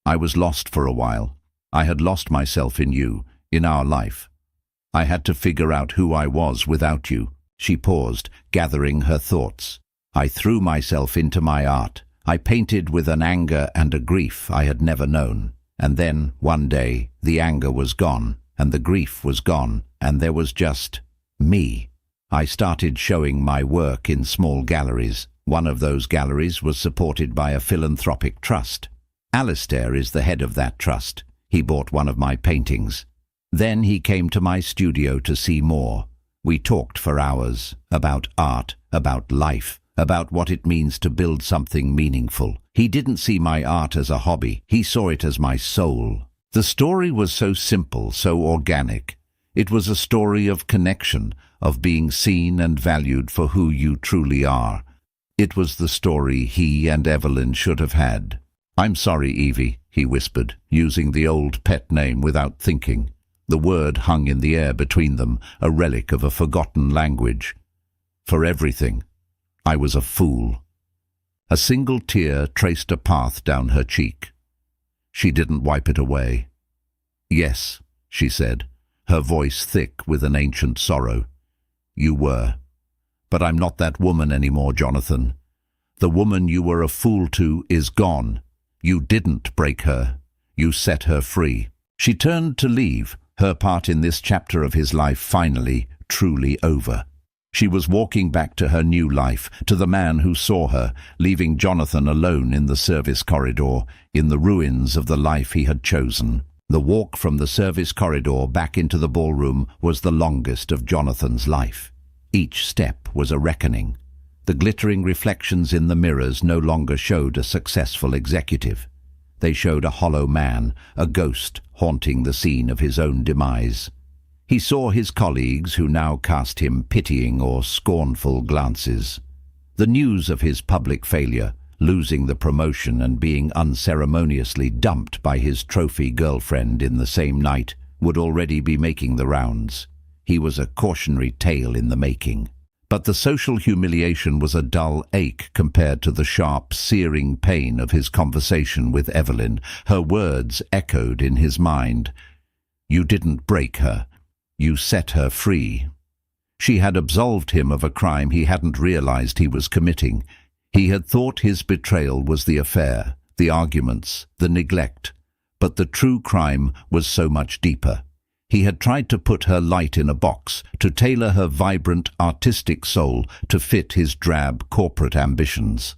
Speaker 1: "I was lost for a while. I had lost myself in you, in our life. I had to figure out who I was without you." She paused, gathering her thoughts. "I threw myself into my art. I painted with an anger and a grief I had never known. And then, one day, the anger was gone, and the grief was gone, and there was just me. I started showing my work in small galleries. One of those galleries was supported by a philanthropic trust. Alistair is the head of that trust. He bought one of my paintings. Then he came to my studio to see more. We talked for hours about art, about life, about what it means to build something meaningful. He didn't see my art as a hobby. He saw it as my soul. The story was so simple, so organic. It was a story of connection, of being seen and valued for who you truly are. It was the story he and Evelyn should have had. "I'm sorry, Evie," he whispered, using the old pet name without thinking. The word hung in the air between them, a relic of a forgotten language. "For everything. I was a fool." A single tear traced a path down her cheek. She didn't wipe it away. "Yes," she said, her voice thick with an ancient sorrow. "You were. But I'm not that woman anymore, Jonathan. The woman you were a fool to is gone. You didn't break her. You set her free." She turned to leave, her part in this chapter of his life finally, truly over. She was walking back to her new life, to the man who saw her, leaving Jonathan alone in the service corridor, in the ruins of the life he had chosen. The walk from the service corridor back into the ballroom was the longest of Jonathan's life. Each step was a reckoning. The glittering reflections in the mirrors no longer showed a successful executive. They showed a hollow man, a ghost haunting the scene of his own demise. He saw his colleagues who now cast him pitying or scornful glances. The news of his public failure, losing the promotion and being unceremoniously dumped by his trophy girlfriend in the same night, would already be making the rounds. He was a cautionary tale in the making. But the social humiliation was a dull ache compared to the sharp, searing pain of his conversation with Evelyn. Her words echoed in his mind. "You didn't break her. You set her free." She had absolved him of a crime he hadn't realized he was committing. He had thought his betrayal was the affair, the arguments, the neglect. But the true crime was so much deeper. He had tried to put her light in a box, to tailor her vibrant, artistic soul to fit his drab corporate ambitions.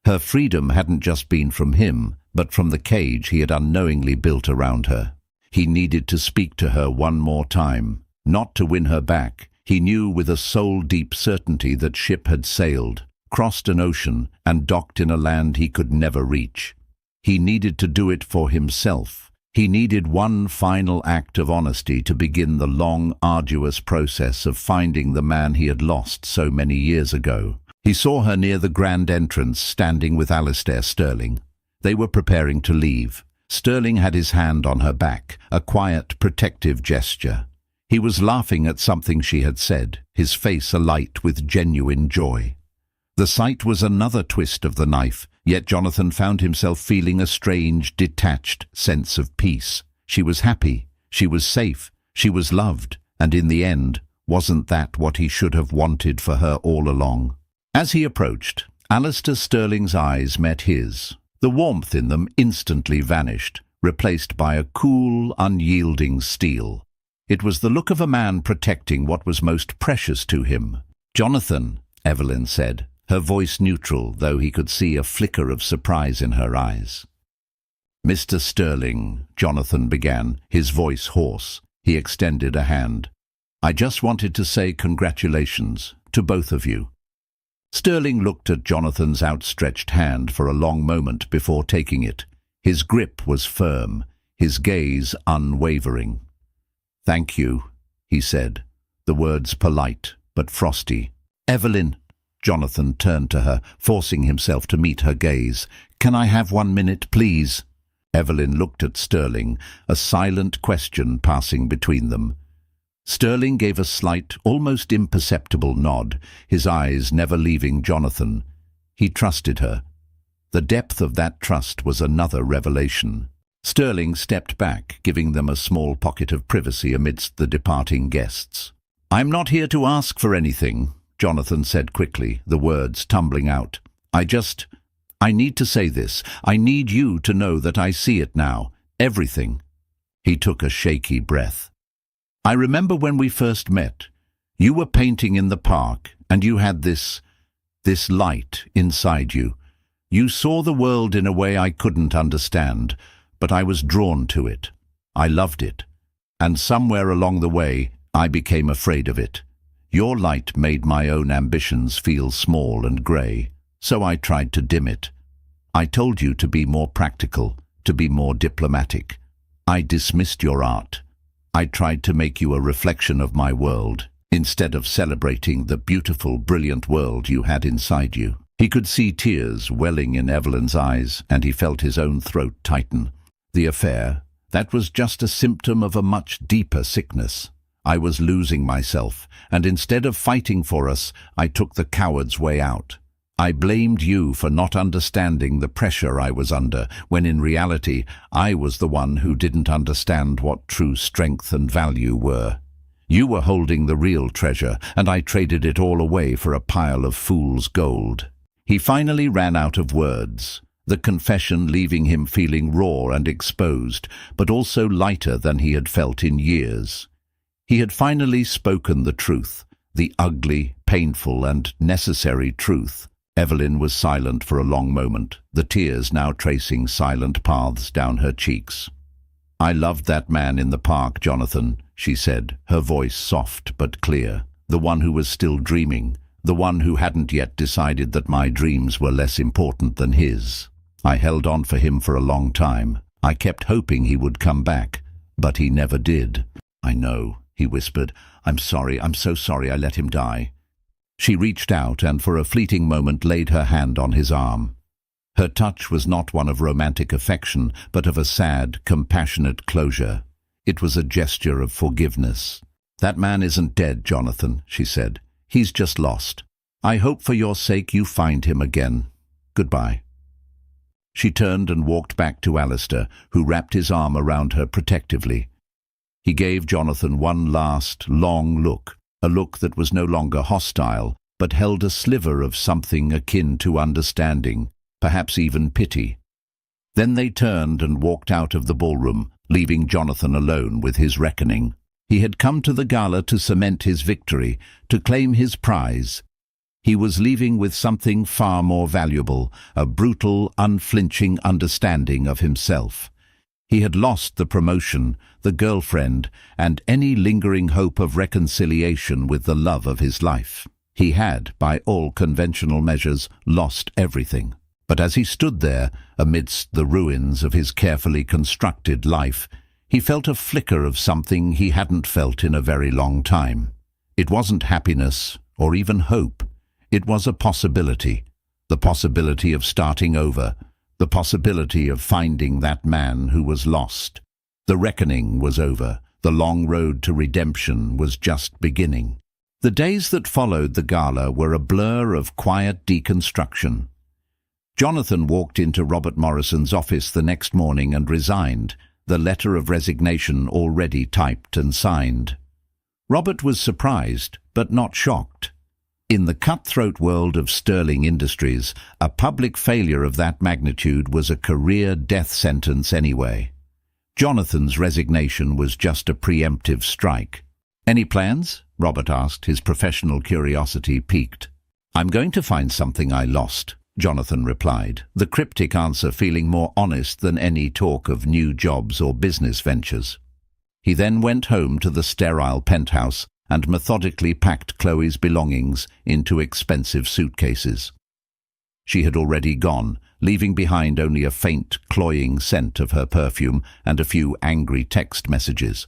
Speaker 1: Her freedom hadn't just been from him, but from the cage he had unknowingly built around her. He needed to speak to her one more time, not to win her back. He knew with a soul-deep certainty that ship had sailed, crossed an ocean, and docked in a land he could never reach. He needed to do it for himself. He needed one final act of honesty to begin the long, arduous process of finding the man he had lost so many years ago. He saw her near the grand entrance, standing with Alistair Sterling. They were preparing to leave. Sterling had his hand on her back, a quiet, protective gesture. He was laughing at something she had said, his face alight with genuine joy. The sight was another twist of the knife, yet Jonathan found himself feeling a strange, detached sense of peace. She was happy, she was safe, she was loved, and in the end, wasn't that what he should have wanted for her all along? As he approached, Alistair Sterling's eyes met his. The warmth in them instantly vanished, replaced by a cool, unyielding steel. It was the look of a man protecting what was most precious to him. "Jonathan," Evelyn said, her voice neutral, though he could see a flicker of surprise in her eyes. "Mr. Sterling," Jonathan began, his voice hoarse. He extended a hand. "I just wanted to say congratulations to both of you." Sterling looked at Jonathan's outstretched hand for a long moment before taking it. His grip was firm, his gaze unwavering. "Thank you," he said, the words polite but frosty. "Evelyn," Jonathan turned to her, forcing himself to meet her gaze. "Can I have 1 minute, please?" Evelyn looked at Sterling, a silent question passing between them. Sterling gave a slight, almost imperceptible nod, his eyes never leaving Jonathan. He trusted her. The depth of that trust was another revelation. Sterling stepped back, giving them a small pocket of privacy amidst the departing guests. "I'm not here to ask for anything," Jonathan said quickly, the words tumbling out. I need to say this. I need you to know that I see it now. Everything." He took a shaky breath. "I remember when we first met. You were painting in the park, and you had this light inside you. You saw the world in a way I couldn't understand, but I was drawn to it. I loved it. And somewhere along the way, I became afraid of it. Your light made my own ambitions feel small and grey, so I tried to dim it. I told you to be more practical, to be more diplomatic. I dismissed your art. I tried to make you a reflection of my world, instead of celebrating the beautiful, brilliant world you had inside you." He could see tears welling in Evelyn's eyes, and he felt his own throat tighten. The affair, that was just a symptom of a much deeper sickness. I was losing myself, and instead of fighting for us, I took the coward's way out. I blamed you for not understanding the pressure I was under, when in reality I was the one who didn't understand what true strength and value were. You were holding the real treasure, and I traded it all away for a pile of fool's gold. He finally ran out of words, the confession leaving him feeling raw and exposed, but also lighter than he had felt in years. He had finally spoken the truth, the ugly, painful, and necessary truth. Evelyn was silent for a long moment, the tears now tracing silent paths down her cheeks. "I loved that man in the park, Jonathan," she said, her voice soft but clear. "The one who was still dreaming, the one who hadn't yet decided that my dreams were less important than his. I held on for him for a long time. I kept hoping he would come back, but he never did." "I know," he whispered. I'm so sorry I let him die." She reached out and for a fleeting moment laid her hand on his arm. Her touch was not one of romantic affection, but of a sad, compassionate closure. It was a gesture of forgiveness. "That man isn't dead, Jonathan," she said. "He's just lost. I hope for your sake you find him again. Goodbye." She turned and walked back to Alistair, who wrapped his arm around her protectively. He gave Jonathan one last, long look, a look that was no longer hostile, but held a sliver of something akin to understanding, perhaps even pity. Then they turned and walked out of the ballroom, leaving Jonathan alone with his reckoning. He had come to the gala to cement his victory, to claim his prize. He was leaving with something far more valuable, a brutal, unflinching understanding of himself. He had lost the promotion, the girlfriend, and any lingering hope of reconciliation with the love of his life. He had, by all conventional measures, lost everything. But as he stood there, amidst the ruins of his carefully constructed life, he felt a flicker of something he hadn't felt in a very long time. It wasn't happiness or even hope. It was a possibility. The possibility of starting over. The possibility of finding that man who was lost. The reckoning was over. The long road to redemption was just beginning. The days that followed the gala were a blur of quiet deconstruction. Jonathan walked into Robert Morrison's office the next morning and resigned, the letter of resignation already typed and signed. Robert was surprised, but not shocked. In the cutthroat world of Sterling Industries, a public failure of that magnitude was a career death sentence anyway. Jonathan's resignation was just a preemptive strike. "Any plans?" Robert asked, his professional curiosity piqued. "I'm going to find something I lost," Jonathan replied, the cryptic answer feeling more honest than any talk of new jobs or business ventures. He then went home to the sterile penthouse and methodically packed Chloe's belongings into expensive suitcases. She had already gone, leaving behind only a faint, cloying scent of her perfume and a few angry text messages.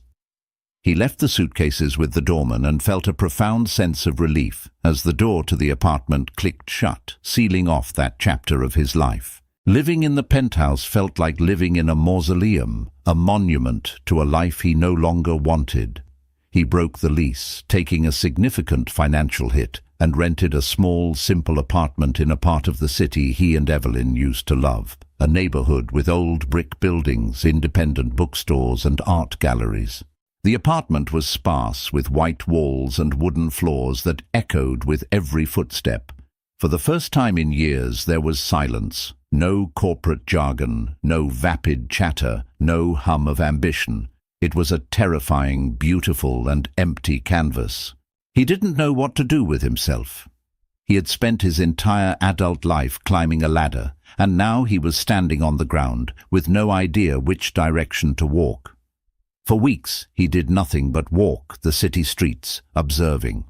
Speaker 1: He left the suitcases with the doorman and felt a profound sense of relief as the door to the apartment clicked shut, sealing off that chapter of his life. Living in the penthouse felt like living in a mausoleum, a monument to a life he no longer wanted. He broke the lease, taking a significant financial hit, and rented a small, simple apartment in a part of the city he and Evelyn used to love, a neighborhood with old brick buildings, independent bookstores, and art galleries. The apartment was sparse, with white walls and wooden floors that echoed with every footstep. For the first time in years, there was silence. No corporate jargon, no vapid chatter, no hum of ambition. It was a terrifying, beautiful, and empty canvas. He didn't know what to do with himself. He had spent his entire adult life climbing a ladder, and now he was standing on the ground, with no idea which direction to walk. For weeks, he did nothing but walk the city streets, observing.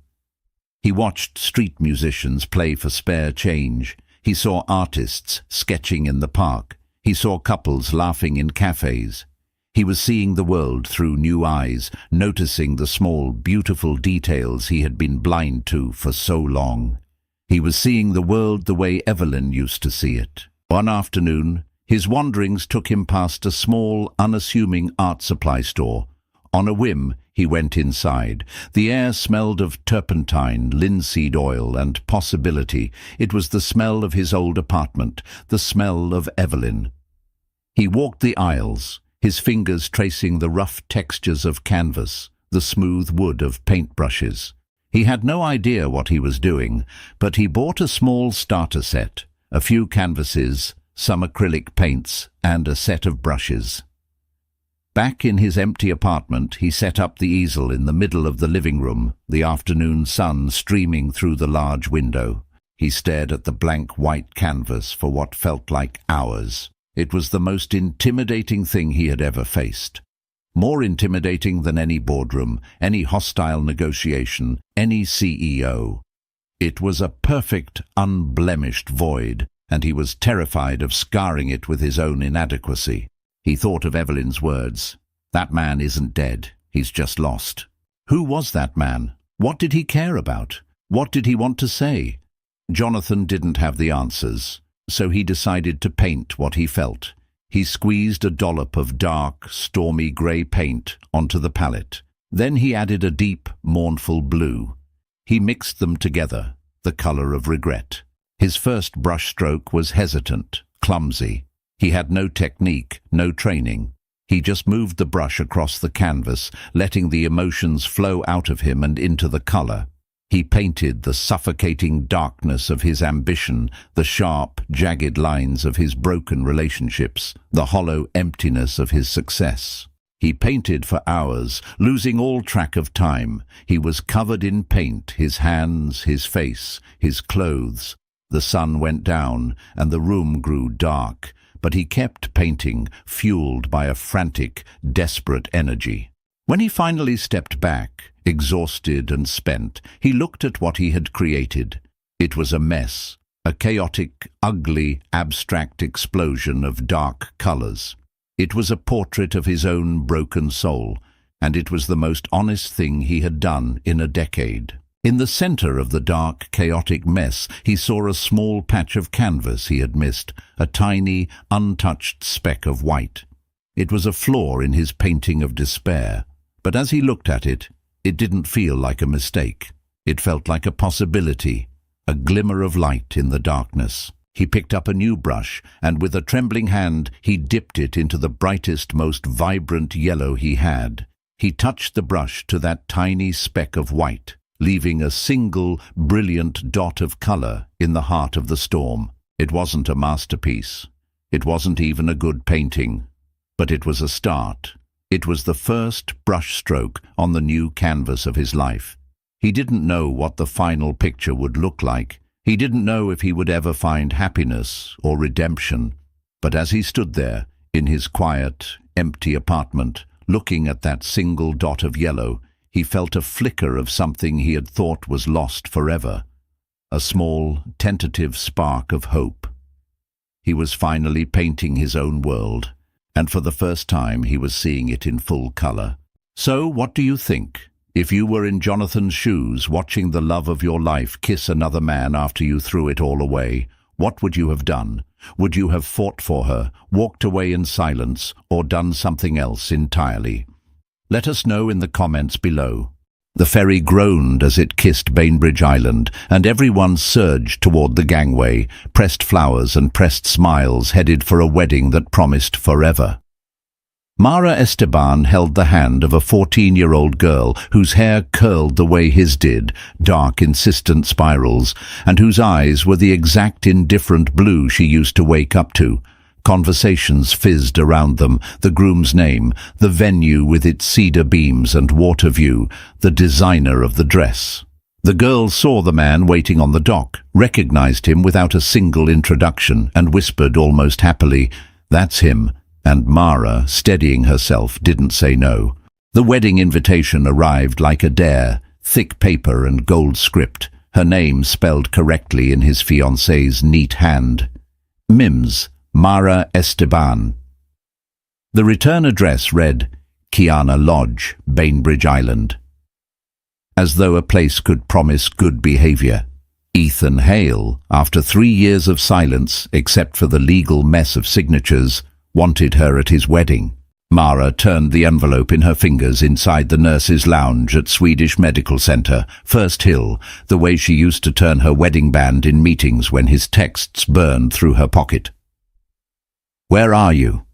Speaker 1: He watched street musicians play for spare change. He saw artists sketching in the park. He saw couples laughing in cafes. He was seeing the world through new eyes, noticing the small, beautiful details he had been blind to for so long. He was seeing the world the way Evelyn used to see it. One afternoon, his wanderings took him past a small, unassuming art supply store. On a whim, he went inside. The air smelled of turpentine, linseed oil, and possibility. It was the smell of his old apartment, the smell of Evelyn. He walked the aisles, his fingers tracing the rough textures of canvas, the smooth wood of paintbrushes. He had no idea what he was doing, but he bought a small starter set, a few canvases, some acrylic paints, and a set of brushes. Back in his empty apartment, he set up the easel in the middle of the living room, the afternoon sun streaming through the large window. He stared at the blank white canvas for what felt like hours. It was the most intimidating thing he had ever faced. More intimidating than any boardroom, any hostile negotiation, any CEO. It was a perfect, unblemished void, and he was terrified of scarring it with his own inadequacy. He thought of Evelyn's words. That man isn't dead, he's just lost. Who was that man? What did he care about? What did he want to say? Jonathan didn't have the answers, so he decided to paint what he felt. He squeezed a dollop of dark, stormy grey paint onto the palette. Then he added a deep, mournful blue. He mixed them together, the colour of regret. His first brushstroke was hesitant, clumsy. He had no technique, no training. He just moved the brush across the canvas, letting the emotions flow out of him and into the colour. He painted the suffocating darkness of his ambition, the sharp, jagged lines of his broken relationships, the hollow emptiness of his success. He painted for hours, losing all track of time. He was covered in paint, his hands, his face, his clothes. The sun went down, and the room grew dark, but he kept painting, fueled by a frantic, desperate energy. When he finally stepped back, exhausted and spent, he looked at what he had created. It was a mess, a chaotic, ugly, abstract explosion of dark colors. It was a portrait of his own broken soul, and it was the most honest thing he had done in a decade. In the center of the dark, chaotic mess, he saw a small patch of canvas he had missed, a tiny, untouched speck of white. It was a flaw in his painting of despair, but as he looked at it, it didn't feel like a mistake. It felt like a possibility, a glimmer of light in the darkness. He picked up a new brush, and with a trembling hand, he dipped it into the brightest, most vibrant yellow he had. He touched the brush to that tiny speck of white, leaving a single, brilliant dot of color in the heart of the storm. It wasn't a masterpiece. It wasn't even a good painting. But it was a start. It was the first brushstroke on the new canvas of his life. He didn't know what the final picture would look like. He didn't know if he would ever find happiness or redemption. But as he stood there, in his quiet, empty apartment, looking at that single dot of yellow, he felt a flicker of something he had thought was lost forever, a small, tentative spark of hope. He was finally painting his own world, and for the first time he was seeing it in full color. So, what do you think? If you were in Jonathan's shoes, watching the love of your life kiss another man after you threw it all away, what would you have done? Would you have fought for her, walked away in silence, or done something else entirely? Let us know in the comments below. The ferry groaned as it kissed Bainbridge Island, and everyone surged toward the gangway, pressed flowers and pressed smiles, headed for a wedding that promised forever. Mara Esteban held the hand of a 14-year-old girl whose hair curled the way his did, dark, insistent spirals, and whose eyes were the exact indifferent blue she used to wake up to. Conversations fizzed around them, the groom's name, the venue with its cedar beams and water view, the designer of the dress. The girl saw the man waiting on the dock, recognized him without a single introduction, and whispered almost happily, "That's him." And Mara, steadying herself, didn't say no. The wedding invitation arrived like a dare, thick paper and gold script, her name spelled correctly in his fiancée's neat hand. Mims, Mara Esteban. The return address read, Kiana Lodge, Bainbridge Island. As though a place could promise good behavior. Ethan Hale, after 3 years of silence, except for the legal mess of signatures, wanted her at his wedding. Mara turned the envelope in her fingers inside the nurse's lounge at Swedish Medical Center, First Hill, the way she used to turn her wedding band in meetings when his texts burned through her pocket. "Where are you?"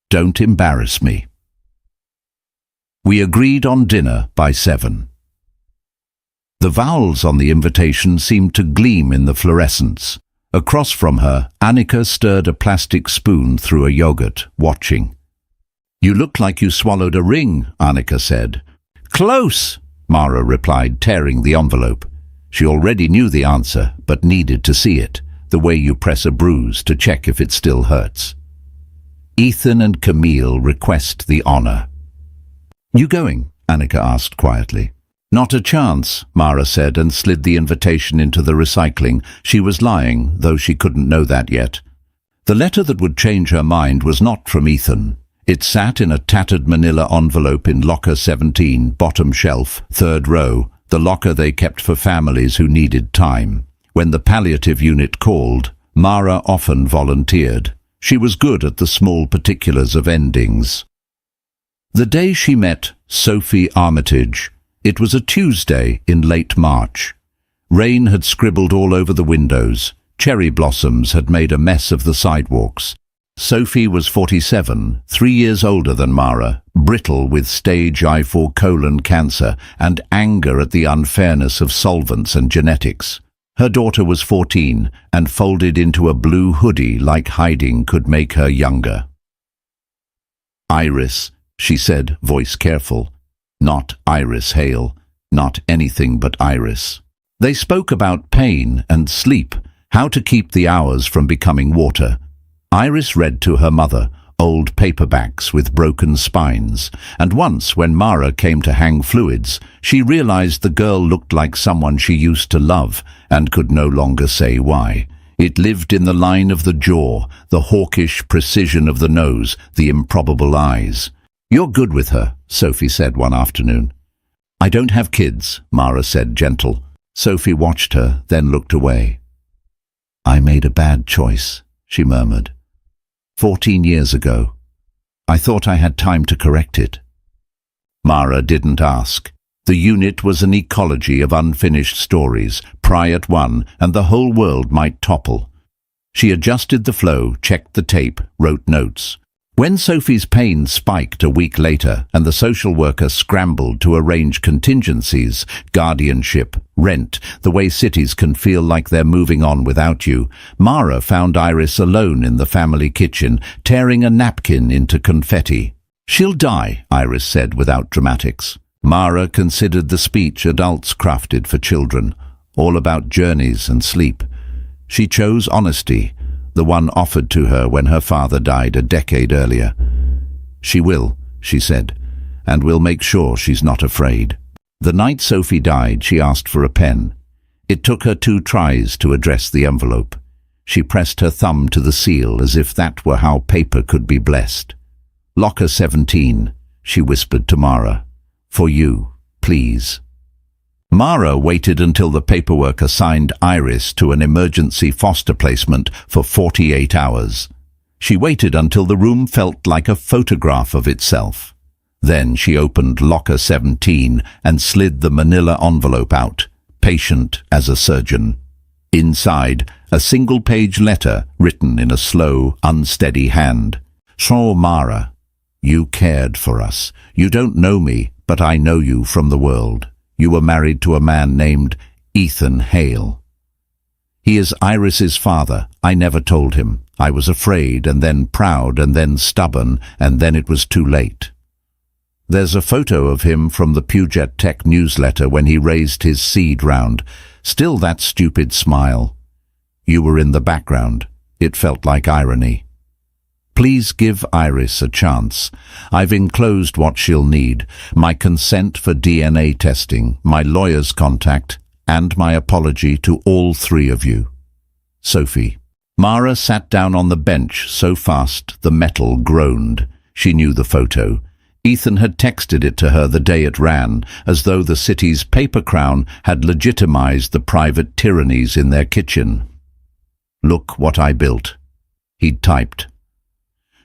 Speaker 1: "Don't embarrass me." We agreed on dinner by 7. The vowels on the invitation seemed to gleam in the fluorescence. Across from her, Annika stirred a plastic spoon through a yogurt, watching. "You look like you swallowed a ring," Annika said. "Close," Mara replied, tearing the envelope. She already knew the answer, but needed to see it, the way you press a bruise to check if it still hurts. "Ethan and Camille request the honor." "You going?" Annika asked quietly. "Not a chance," Mara said and slid the invitation into the recycling. She was lying, though she couldn't know that yet. The letter that would change her mind was not from Ethan. It sat in a tattered manila envelope in locker 17, bottom shelf, 3rd row, the locker they kept for families who needed time. When the palliative unit called, Mara often volunteered. She was good at the small particulars of endings. The day she met Sophie Armitage, it was a Tuesday in late March. Rain had scribbled all over the windows. Cherry blossoms had made a mess of the sidewalks. Sophie was 47, 3 years older than Mara, brittle with stage I-4 colon cancer and anger at the unfairness of solvents and genetics. Her daughter was 14 and folded into a blue hoodie like hiding could make her younger. "Iris," she said, voice careful. Not Iris Hale, not anything but Iris. They spoke about pain and sleep, how to keep the hours from becoming water. Iris read to her mother, old paperbacks with broken spines, and once when Mara came to hang fluids, she realized the girl looked like someone she used to love and could no longer say why. It lived in the line of the jaw, the hawkish precision of the nose, the improbable eyes. "You're good with her," Sophie said one afternoon. "I don't have kids," Mara said, gentle. Sophie watched her, then looked away. "I made a bad choice," she murmured. 14 years ago. I thought I had time to correct it." Mara didn't ask. The unit was an ecology of unfinished stories. Pry at one, and the whole world might topple. She adjusted the flow, checked the tape, wrote notes. When Sophie's pain spiked a week later and the social worker scrambled to arrange contingencies, guardianship, rent, the way cities can feel like they're moving on without you, Mara found Iris alone in the family kitchen, tearing a napkin into confetti. "She'll die," Iris said without dramatics. Mara considered the speech adults crafted for children, all about journeys and sleep. She chose honesty, the one offered to her when her father died a decade earlier. "She will," she said, "and we'll make sure she's not afraid." The night Sophie died, she asked for a pen. It took her 2 tries to address the envelope. She pressed her thumb to the seal as if that were how paper could be blessed. "Locker 17. she whispered to Mara. For you, please. Mara waited until the paperwork assigned Iris to an emergency foster placement for 48 hours. She waited until the room felt like a photograph of itself. Then she opened locker 17 and slid the manila envelope out, patient as a surgeon. Inside, a single-page letter written in a slow, unsteady hand. So, Mara, you cared for us. You don't know me, but I know you from the world. You were married to a man named Ethan Hale. He is Iris's father. I never told him. I was afraid, and then proud, and then stubborn, and then it was too late. There's a photo of him from the Puget Tech newsletter when he raised his seed round. Still that stupid smile. You were in the background. It felt like irony. Please give Iris a chance. I've enclosed what she'll need, my consent for DNA testing, my lawyer's contact, and my apology to all three of you. Sophie. Mara sat down on the bench so fast the metal groaned. She knew the photo. Ethan had texted it to her the day it ran, as though the city's paper crown had legitimized the private tyrannies in their kitchen. Look what I built. He'd typed.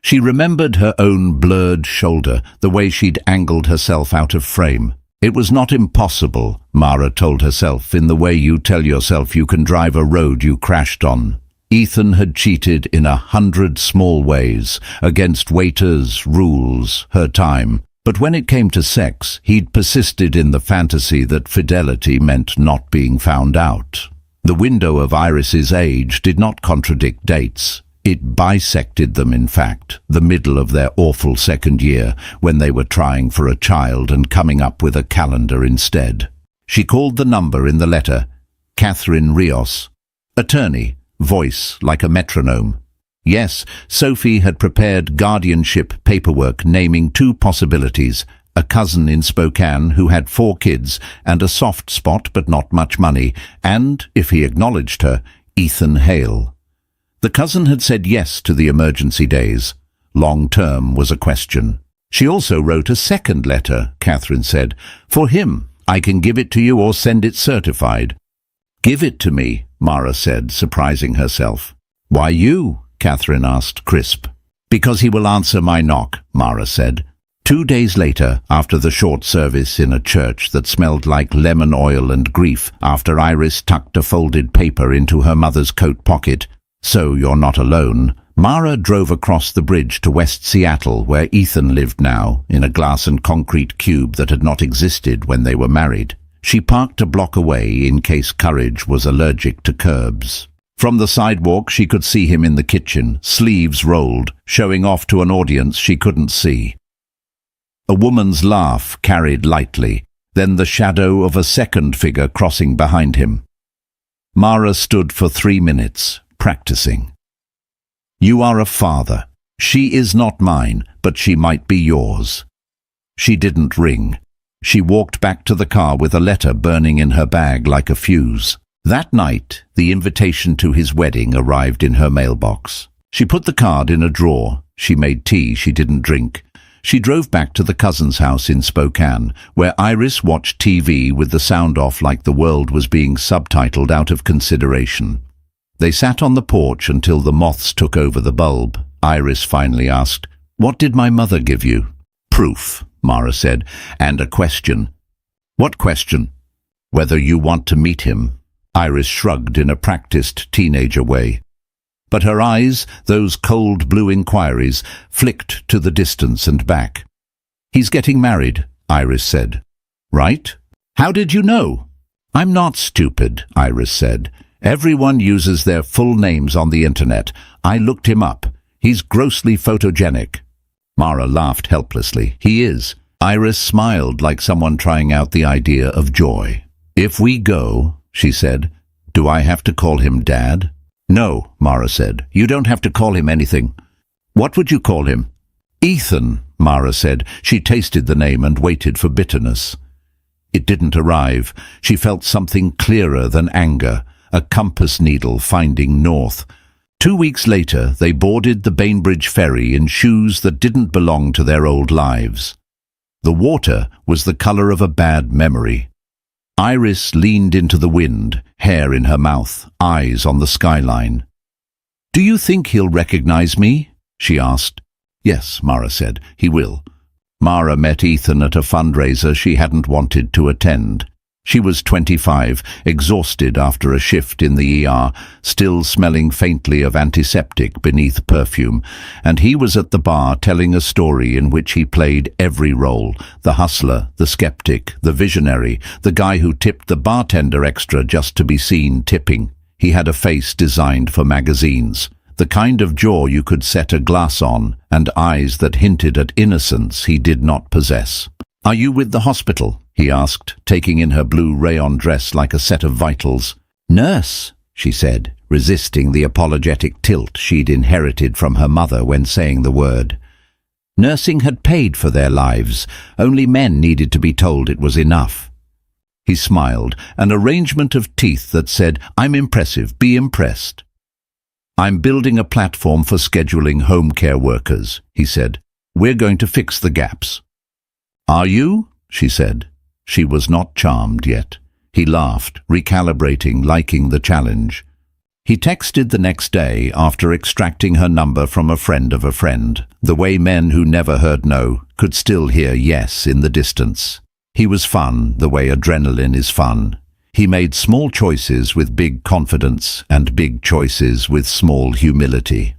Speaker 1: She remembered her own blurred shoulder, the way she'd angled herself out of frame. It was not impossible, Mara told herself, in the way you tell yourself you can drive a road you crashed on. Ethan had cheated in 100 small ways, against waiters, rules, her time. But when it came to sex, he'd persisted in the fantasy that fidelity meant not being found out. The window of Iris's age did not contradict dates. It bisected them, in fact, the middle of their awful second year, when they were trying for a child and coming up with a calendar instead. She called the number in the letter, Catherine Rios. Attorney, voice like a metronome. Yes, Sophie had prepared guardianship paperwork naming 2 possibilities, a cousin in Spokane who had 4 kids and a soft spot but not much money, and, if he acknowledged her, Ethan Hale. The cousin had said yes to the emergency days. Long-term was a question. She also wrote a second letter, Catherine said. For him, I can give it to you or send it certified. Give it to me, Mara said, surprising herself. Why you? Catherine asked, crisp. Because he will answer my knock, Mara said. 2 days later, after the short service in a church that smelled like lemon oil and grief, after Iris tucked a folded paper into her mother's coat pocket, So you're not alone, Mara drove across the bridge to West Seattle, where Ethan lived now, in a glass and concrete cube that had not existed when they were married. She parked a block away in case Courage was allergic to curbs. From the sidewalk she could see him in the kitchen, sleeves rolled, showing off to an audience she couldn't see. A woman's laugh carried lightly, then the shadow of a second figure crossing behind him. Mara stood for 3 minutes, practicing. You are a father. She is not mine, but she might be yours. She didn't ring. She walked back to the car with a letter burning in her bag like a fuse. That night, the invitation to his wedding arrived in her mailbox. She put the card in a drawer. She made tea she didn't drink. She drove back to the cousin's house in Spokane, where Iris watched TV with the sound off like the world was being subtitled out of consideration. They sat on the porch until the moths took over the bulb. Iris finally asked, "What did my mother give you?" "Proof," Mara said, "and a question." "What question?" "Whether you want to meet him." Iris shrugged in a practiced teenager way. But her eyes, those cold blue inquiries, flicked to the distance and back. "He's getting married," Iris said. "Right? How did you know?" "I'm not stupid," Iris said. "Everyone uses their full names on the internet. I looked him up. He's grossly photogenic." Mara laughed helplessly. "He is." Iris smiled like someone trying out the idea of joy. "If we go," she said, "do I have to call him Dad?" "No," Mara said. "You don't have to call him anything." "What would you call him?" "Ethan," Mara said. She tasted the name and waited for bitterness. It didn't arrive. She felt something clearer than anger, a compass needle finding north. 2 weeks later, they boarded the Bainbridge ferry in shoes that didn't belong to their old lives. The water was the color of a bad memory. Iris leaned into the wind, hair in her mouth, eyes on the skyline. "Do you think he'll recognize me?" she asked. "Yes," Mara said, "he will." Mara met Ethan at a fundraiser she hadn't wanted to attend. She was 25, exhausted after a shift in the ER, still smelling faintly of antiseptic beneath perfume, and he was at the bar telling a story in which he played every role: the hustler, the skeptic, the visionary, the guy who tipped the bartender extra just to be seen tipping. He had a face designed for magazines, the kind of jaw you could set a glass on, and eyes that hinted at innocence he did not possess. "Are you with the hospital?" he asked, taking in her blue rayon dress like a set of vitals. "Nurse," she said, resisting the apologetic tilt she'd inherited from her mother when saying the word. Nursing had paid for their lives. Only men needed to be told it was enough. He smiled, an arrangement of teeth that said, "I'm impressive, be impressed." "I'm building a platform for scheduling home care workers," he said. "We're going to fix the gaps." "Are you?" she said. She was not charmed yet. He laughed, recalibrating, liking the challenge. He texted the next day after extracting her number from a friend of a friend, the way men who never heard no could still hear yes in the distance. He was fun, the way adrenaline is fun. He made small choices with big confidence and big choices with small humility.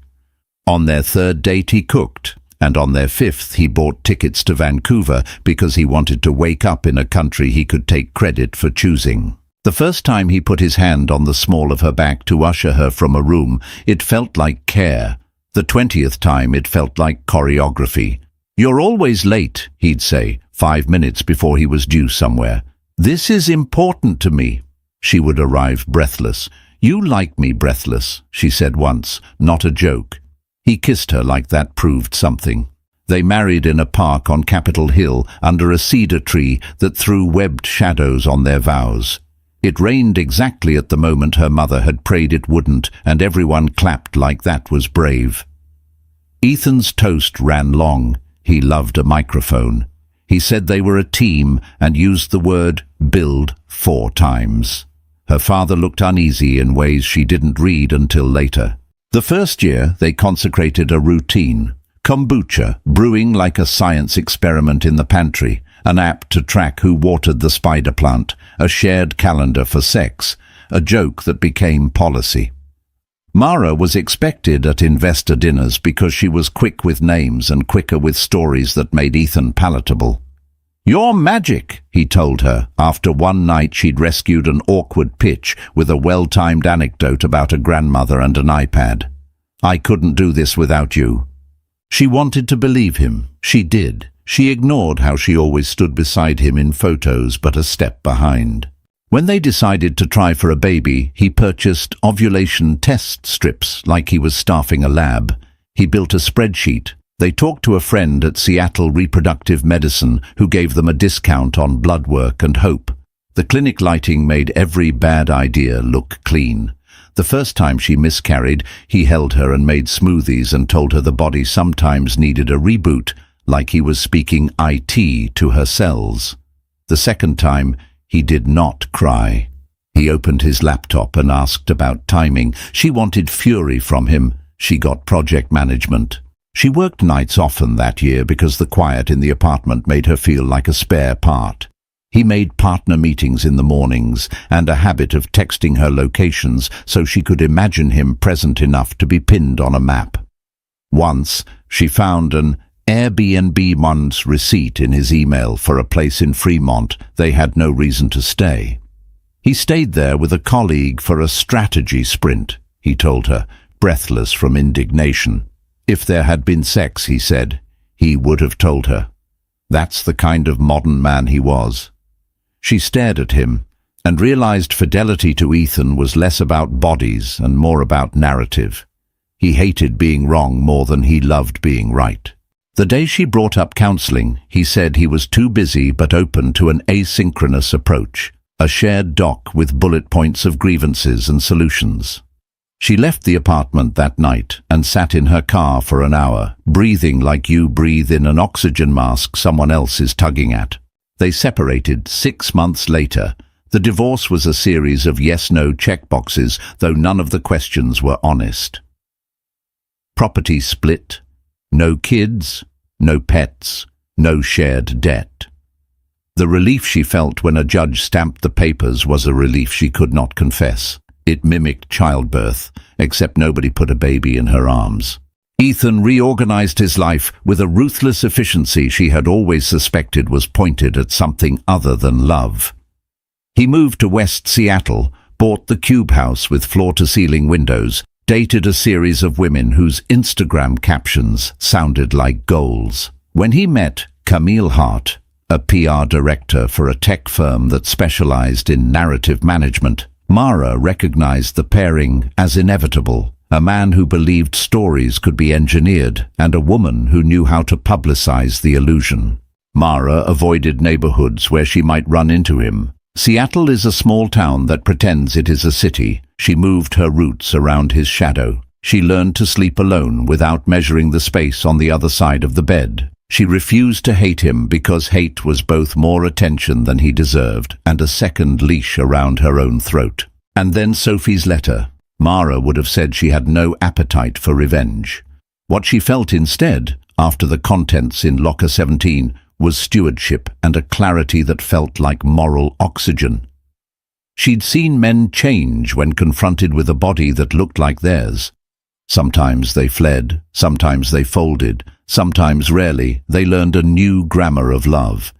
Speaker 1: On their third date he cooked, and on their fifth he bought tickets to Vancouver because he wanted to wake up in a country he could take credit for choosing. The first time he put his hand on the small of her back to usher her from a room, it felt like care. The 20th time it felt like choreography. "You're always late," he'd say, 5 minutes before he was due somewhere. "This is important to me." She would arrive breathless. "You like me breathless," she said once, not a joke. He kissed her like that proved something. They married in a park on Capitol Hill under a cedar tree that threw webbed shadows on their vows. It rained exactly at the moment her mother had prayed it wouldn't, and everyone clapped like that was brave. Ethan's toast ran long. He loved a microphone. He said they were a team and used the word build 4 times. Her father looked uneasy in ways she didn't read until later. The first year they consecrated a routine: kombucha, brewing like a science experiment in the pantry, an app to track who watered the spider plant, a shared calendar for sex, a joke that became policy. Mara was expected at investor dinners because she was quick with names and quicker with stories that made Ethan palatable. "You're magic," he told her, after one night she'd rescued an awkward pitch with a well-timed anecdote about a grandmother and an iPad. "I couldn't do this without you." She wanted to believe him. She did. She ignored how she always stood beside him in photos, but a step behind. When they decided to try for a baby, he purchased ovulation test strips like he was staffing a lab. He built a spreadsheet. They talked to a friend at Seattle Reproductive Medicine who gave them a discount on blood work and hope. The clinic lighting made every bad idea look clean. The first time she miscarried, he held her and made smoothies and told her the body sometimes needed a reboot, like he was speaking IT to her cells. The second time, he did not cry. He opened his laptop and asked about timing. She wanted fury from him. She got project management. She worked nights often that year because the quiet in the apartment made her feel like a spare part. He made partner meetings in the mornings and a habit of texting her locations so she could imagine him present enough to be pinned on a map. Once, she found an Airbnb month's receipt in his email for a place in Fremont they had no reason to stay. He stayed there with a colleague for a strategy sprint, he told her, breathless from indignation. If there had been sex, he said, he would have told her. That's the kind of modern man he was. She stared at him and realized fidelity to Ethan was less about bodies and more about narrative. He hated being wrong more than he loved being right. The day she brought up counseling, he said he was too busy but open to an asynchronous approach, a shared doc with bullet points of grievances and solutions. She left the apartment that night and sat in her car for an hour, breathing like you breathe in an oxygen mask someone else is tugging at. They separated 6 months later. The divorce was a series of yes-no checkboxes, though none of the questions were honest. Property split, no kids, no pets, no shared debt. The relief she felt when a judge stamped the papers was a relief she could not confess. It mimicked childbirth, except nobody put a baby in her arms. Ethan reorganized his life with a ruthless efficiency she had always suspected was pointed at something other than love. He moved to West Seattle, bought the cube house with floor-to-ceiling windows, dated a series of women whose Instagram captions sounded like goals. When he met Camille Hart, a PR director for a tech firm that specialized in narrative management, Mara recognized the pairing as inevitable. A man who believed stories could be engineered, and a woman who knew how to publicize the illusion. Mara avoided neighborhoods where she might run into him. Seattle is a small town that pretends it is a city. She moved her roots around his shadow. She learned to sleep alone without measuring the space on the other side of the bed. She refused to hate him because hate was both more attention than he deserved and a second leash around her own throat. And then Sophie's letter. Mara would have said she had no appetite for revenge. What she felt instead, after the contents in Locker 17, was stewardship and a clarity that felt like moral oxygen. She'd seen men change when confronted with a body that looked like theirs. Sometimes they fled, sometimes they folded, sometimes rarely they learned a new grammar of love.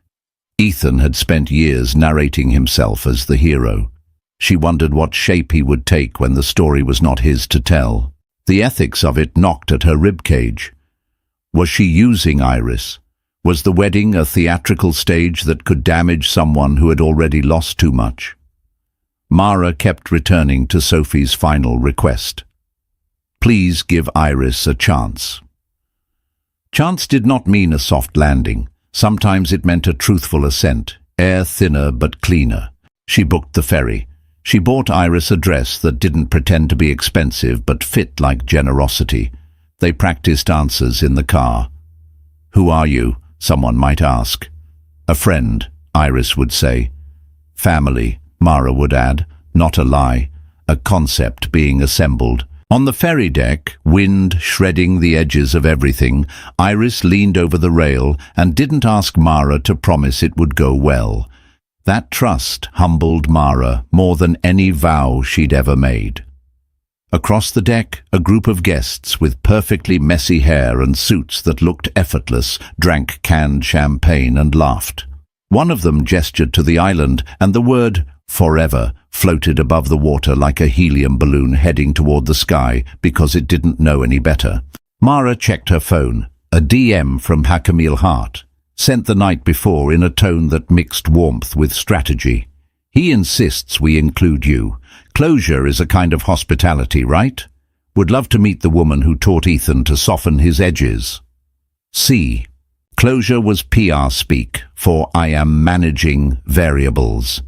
Speaker 1: Ethan had spent years narrating himself as the hero. She wondered what shape he would take when the story was not his to tell. The ethics of it knocked at her ribcage. Was she using Iris? Was the wedding a theatrical stage that could damage someone who had already lost too much? Mara kept returning to Sophie's final request. Please give Iris a chance. Chance did not mean a soft landing. Sometimes it meant a truthful ascent, air thinner but cleaner. She booked the ferry. She bought Iris a dress that didn't pretend to be expensive but fit like generosity. They practiced answers in the car. Who are you? Someone might ask. A friend, Iris would say. Family, Mara would add. Not a lie. A concept being assembled. On the ferry deck, wind shredding the edges of everything, Iris leaned over the rail and didn't ask Mara to promise it would go well. That trust humbled Mara more than any vow she'd ever made. Across the deck, a group of guests with perfectly messy hair and suits that looked effortless drank canned champagne and laughed. One of them gestured to the island, and the word forever floated above the water like a helium balloon heading toward the sky because it didn't know any better. Mara checked her phone. A DM from Camille Hart, sent the night before in a tone that mixed warmth with strategy. He insists we include you. Closure is a kind of hospitality, right? Would love to meet the woman who taught Ethan to soften his edges. C. Closure was PR speak for I am managing variables.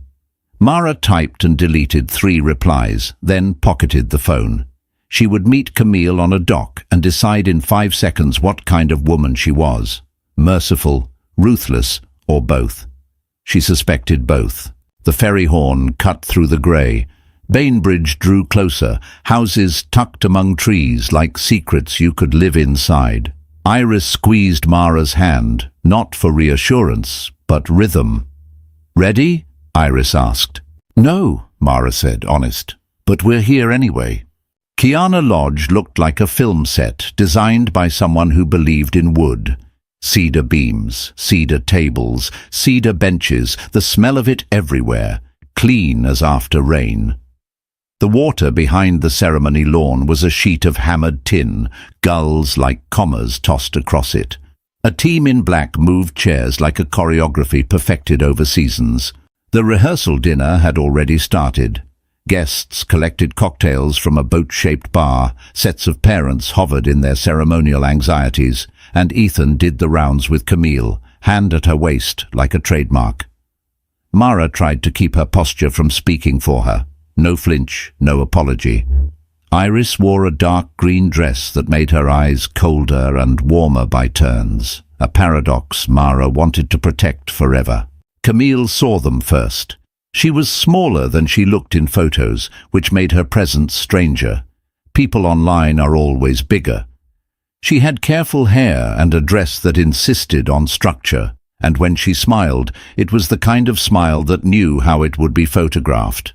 Speaker 1: Mara typed and deleted 3 replies, then pocketed the phone. She would meet Camille on a dock and decide in 5 seconds what kind of woman she was. Merciful, ruthless, or both. She suspected both. The ferry horn cut through the grey. Bainbridge drew closer, houses tucked among trees like secrets you could live inside. Iris squeezed Mara's hand, not for reassurance, but rhythm. Ready? Iris asked. No, Mara said, honest. But we're here anyway. Kiana Lodge looked like a film set designed by someone who believed in wood. Cedar beams, cedar tables, cedar benches, the smell of it everywhere, clean as after rain. The water behind the ceremony lawn was a sheet of hammered tin, gulls like commas tossed across it. A team in black moved chairs like a choreography perfected over seasons. The rehearsal dinner had already started. Guests collected cocktails from a boat-shaped bar, sets of parents hovered in their ceremonial anxieties, and Ethan did the rounds with Camille, hand at her waist like a trademark. Mara tried to keep her posture from speaking for her. No flinch, no apology. Iris wore a dark green dress that made her eyes colder and warmer by turns, a paradox Mara wanted to protect forever. Camille saw them first. She was smaller than she looked in photos, which made her presence stranger. People online are always bigger. She had careful hair and a dress that insisted on structure, and when she smiled, it was the kind of smile that knew how it would be photographed.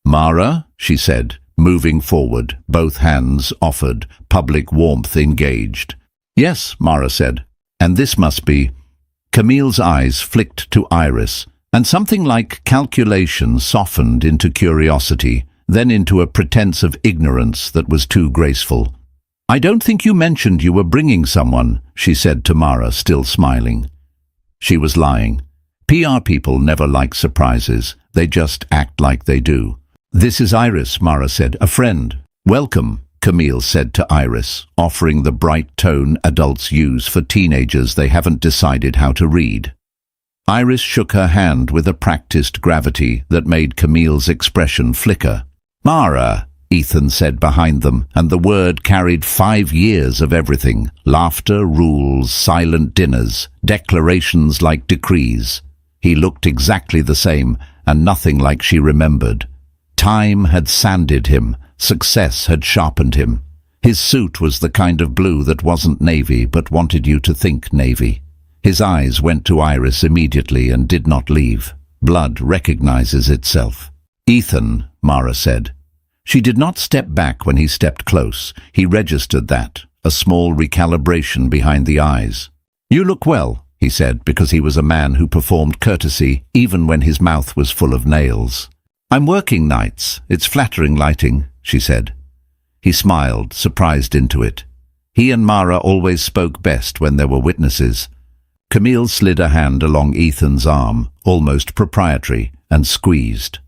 Speaker 1: "Mara," she said, moving forward, both hands offered, public warmth engaged. "Yes," Mara said, "and this must be—" Camille's eyes flicked to Iris, and something like calculation softened into curiosity, then into a pretense of ignorance that was too graceful. "I don't think you mentioned you were bringing someone," she said to Mara, still smiling. She was lying. PR people never like surprises. They just act like they do. "This is Iris," Mara said, "a friend." "Welcome," Camille said to Iris, offering the bright tone adults use for teenagers they haven't decided how to read. Iris shook her hand with a practiced gravity that made Camille's expression flicker. "Mara," Ethan said behind them, and the word carried 5 years of everything: laughter, rules, silent dinners, declarations like decrees. He looked exactly the same, and nothing like she remembered. Time had sanded him, success had sharpened him. His suit was the kind of blue that wasn't navy but wanted you to think navy. His eyes went to Iris immediately and did not leave. Blood recognizes itself. "Ethan," Mara said. She did not step back when he stepped close. He registered that, a small recalibration behind the eyes. "You look well," he said, because he was a man who performed courtesy even when his mouth was full of nails. "I'm working nights. It's flattering lighting," she said. He smiled, surprised into it. He and Mara always spoke best when there were witnesses. Camille slid a hand along Ethan's arm, almost proprietary, and squeezed.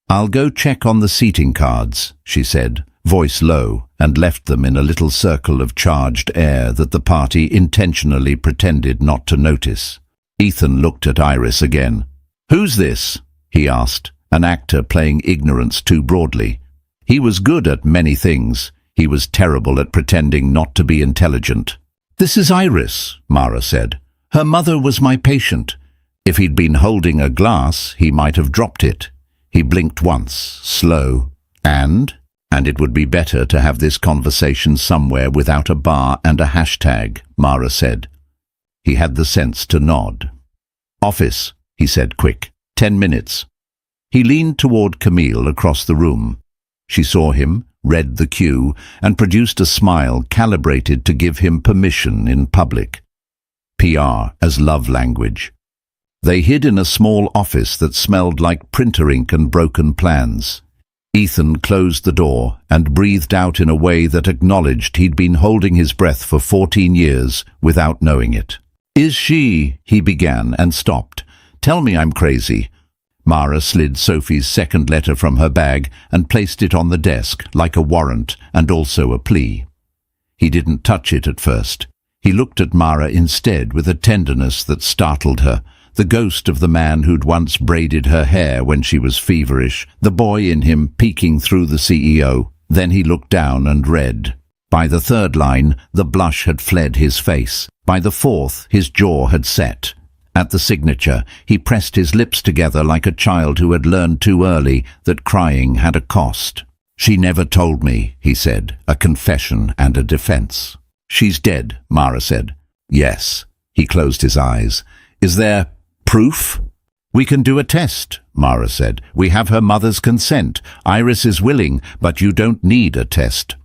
Speaker 1: "I'll go check on the seating cards," she said, voice low, and left them in a little circle of charged air that the party intentionally pretended not to notice. Ethan looked at Iris again. "Who's this?" he asked, an actor playing ignorance too broadly. He was good at many things. He was terrible at pretending not to be intelligent. "This is Iris," Mara said. "Her mother was my patient. If he'd been holding a glass, he might have dropped it." He blinked once, slow. And it would be better to have this conversation somewhere without a bar and a hashtag," Mara said. He had the sense to nod. "Office," he said quick. 10 minutes. He leaned toward Camille across the room. She saw him, read the cue, and produced a smile calibrated to give him permission in public. PR as love language. They hid in a small office that smelled like printer ink and broken plans. Ethan closed the door and breathed out in a way that acknowledged he'd been holding his breath for 14 years without knowing it. "Is she—" he began and stopped. "Tell me I'm crazy." Mara slid Sophie's second letter from her bag and placed it on the desk like a warrant and also a plea. He didn't touch it at first. He looked at Mara instead with a tenderness that startled her, the ghost of the man who'd once braided her hair when she was feverish, the boy in him peeking through the CEO. Then he looked down and read. By the third line, the blush had fled his face. By the fourth, his jaw had set. At the signature, he pressed his lips together like a child who had learned too early that crying had a cost. "She never told me," he said, a confession and a defense. "She's dead," Mara said. "Yes." He closed his eyes. "Is there proof?" "We can do a test," Mara said. "We have her mother's consent. Iris is willing, but you don't need a test."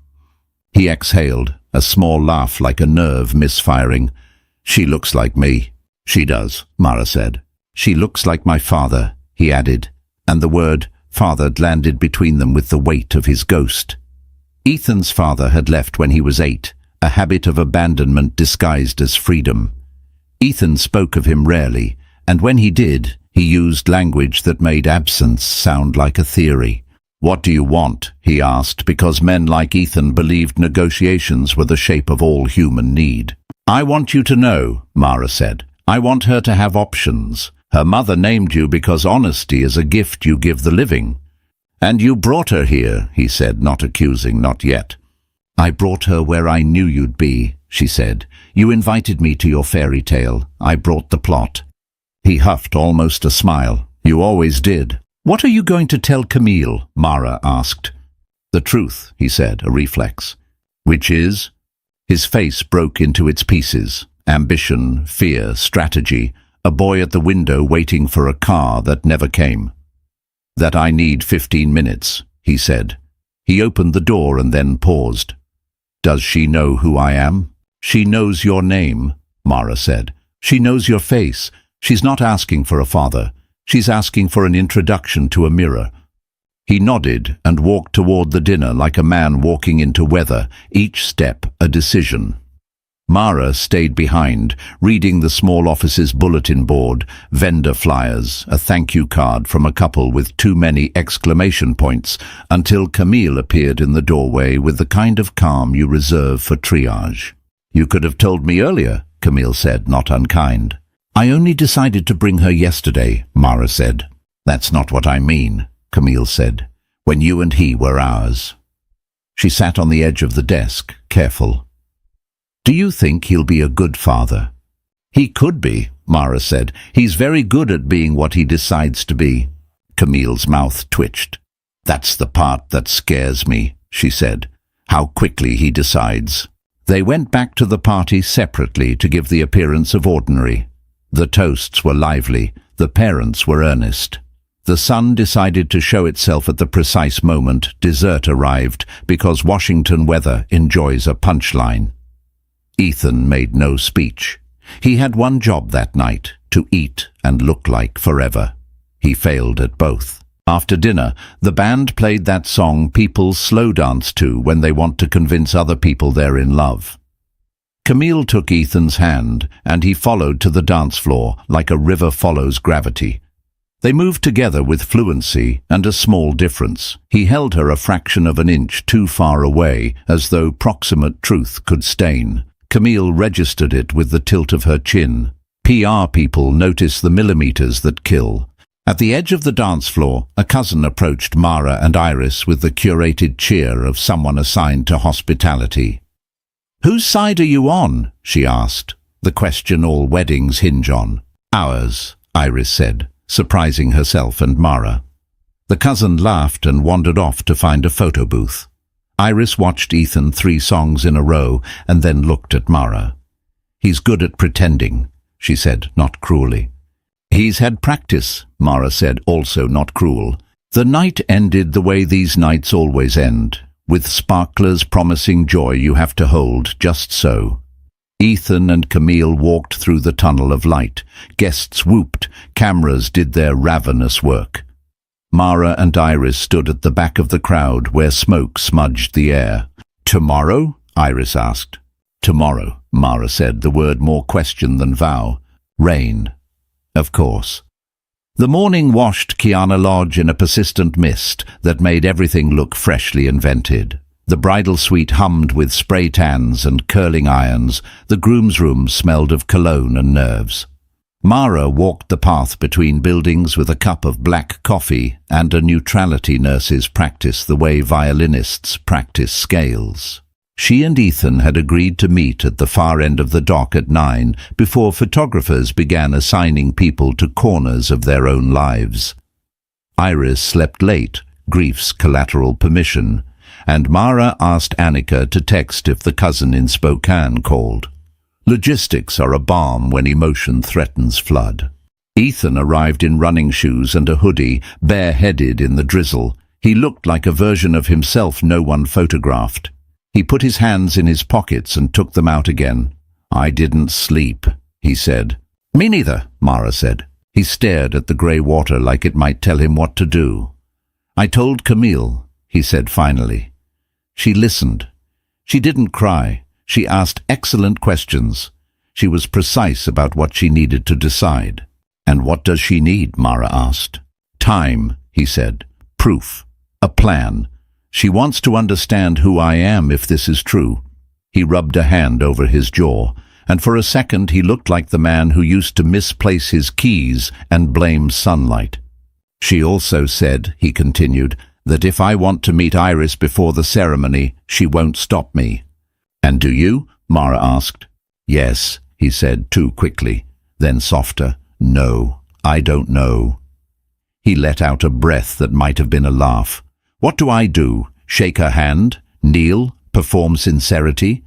Speaker 1: He exhaled, a small laugh like a nerve misfiring. "She looks like me." "She does," Mara said. "She looks like my father," he added, and the word father landed between them with the weight of his ghost. Ethan's father had left when he was 8, a habit of abandonment disguised as freedom. Ethan spoke of him rarely, and when he did, he used language that made absence sound like a theory. "What do you want?" he asked, because men like Ethan believed negotiations were the shape of all human need. "I want you to know," Mara said. "I want her to have options. Her mother named you because honesty is a gift you give the living." "And you brought her here," he said, not accusing, not yet. "I brought her where I knew you'd be," she said. "You invited me to your fairy tale. I brought the plot." He huffed, almost a smile. "You always did." "What are you going to tell Camille?" Mara asked. "The truth," he said, a reflex. "Which is?" His face broke into its pieces. Ambition, fear, strategy, a boy at the window waiting for a car that never came. "That I need 15 minutes, he said. He opened the door and then paused. "Does she know who I am?" "She knows your name," Mara said. "She knows your face. She's not asking for a father. She's asking for an introduction to a mirror." He nodded and walked toward the dinner like a man walking into weather, each step a decision. Mara stayed behind, reading the small office's bulletin board, vendor flyers, a thank you card from a couple with too many exclamation points, until Camille appeared in the doorway with the kind of calm you reserve for triage. "You could have told me earlier," Camille said, not unkind. "I only decided to bring her yesterday," Mara said. "That's not what I mean," Camille said. "When you and he were ours." She sat on the edge of the desk, careful. "Do you think he'll be a good father?" "He could be," Mara said. "He's very good at being what he decides to be." Camille's mouth twitched. "That's the part that scares me," she said. "How quickly he decides." They went back to the party separately to give the appearance of ordinary. The toasts were lively, the parents were earnest. The sun decided to show itself at the precise moment dessert arrived, because Washington weather enjoys a punchline. Ethan made no speech. He had one job that night, to eat and look like forever. He failed at both. After dinner, the band played that song people slow dance to when they want to convince other people they're in love. Camille took Ethan's hand, and he followed to the dance floor like a river follows gravity. They moved together with fluency and a small difference. He held her a fraction of an inch too far away, as though proximate truth could stain. Camille registered it with the tilt of her chin. PR people notice the millimeters that kill. At the edge of the dance floor, a cousin approached Mara and Iris with the curated cheer of someone assigned to hospitality. "Whose side are you on?" she asked, the question all weddings hinge on. "Ours," Iris said, surprising herself and Mara. The cousin laughed and wandered off to find a photo booth. Iris watched Ethan 3 songs in a row and then looked at Mara. "He's good at pretending," she said, not cruelly. "He's had practice," Mara said, also not cruel. The night ended the way these nights always end, with sparklers promising joy you have to hold just so. Ethan and Camille walked through the tunnel of light. Guests whooped, cameras did their ravenous work. Mara and Iris stood at the back of the crowd where smoke smudged the air. "Tomorrow?" Iris asked. "Tomorrow," Mara said, the word more question than vow. "Rain." "Of course." The morning washed Kiana Lodge in a persistent mist that made everything look freshly invented. The bridal suite hummed with spray tans and curling irons. The groom's room smelled of cologne and nerves. Mara walked the path between buildings with a cup of black coffee and a neutrality nurse's practice the way violinists practice scales. She and Ethan had agreed to meet at the far end of the dock at 9 before photographers began assigning people to corners of their own lives. Iris slept late, grief's collateral permission, and Mara asked Annika to text if the cousin in Spokane called. Logistics are a balm when emotion threatens flood. Ethan arrived in running shoes and a hoodie, bareheaded in the drizzle. He looked like a version of himself no one photographed. He put his hands in his pockets and took them out again. "I didn't sleep," he said. "Me neither," Mara said. He stared at the grey water like it might tell him what to do. "I told Camille," he said finally. She listened. She didn't cry. She asked excellent questions. She was precise about what she needed to decide. "And what does she need?" Mara asked. "Time," he said. "Proof. A plan. She wants to understand who I am if this is true." He rubbed a hand over his jaw, and for a second he looked like the man who used to misplace his keys and blame sunlight. "She also said," he continued, that if I want to meet Iris before the ceremony, she won't stop me. And do you? Mara asked. Yes, he said too quickly, then softer. No, I don't know. He let out a breath that might have been a laugh. What do I do? Shake her hand? Kneel? Perform sincerity?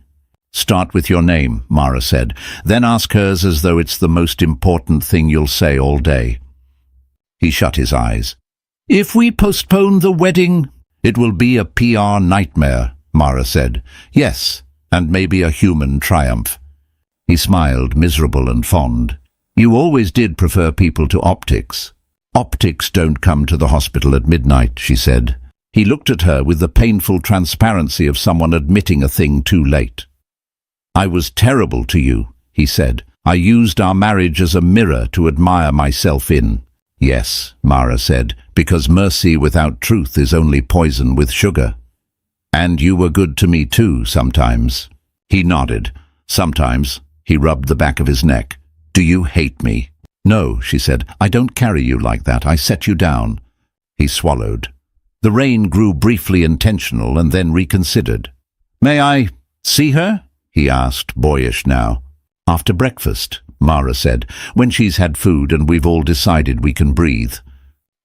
Speaker 1: Start with your name, Mara said. Then ask hers as though it's the most important thing you'll say all day. He shut his eyes. If we postpone the wedding, it will be a PR nightmare, Mara said. Yes, and maybe a human triumph. He smiled, miserable and fond. You always did prefer people to optics. Optics don't come to the hospital at midnight, she said. He looked at her with the painful transparency of someone admitting a thing too late. I was terrible to you, he said. I used our marriage as a mirror to admire myself in. Yes, Mara said, because mercy without truth is only poison with sugar. And you were good to me too, sometimes. He nodded. Sometimes. He rubbed the back of his neck. Do you hate me? No, she said. I don't carry you like that. I set you down. He swallowed. The rain grew briefly intentional and then reconsidered. May I see her? He asked, boyish now. After breakfast, Mara said, when she's had food and we've all decided we can breathe.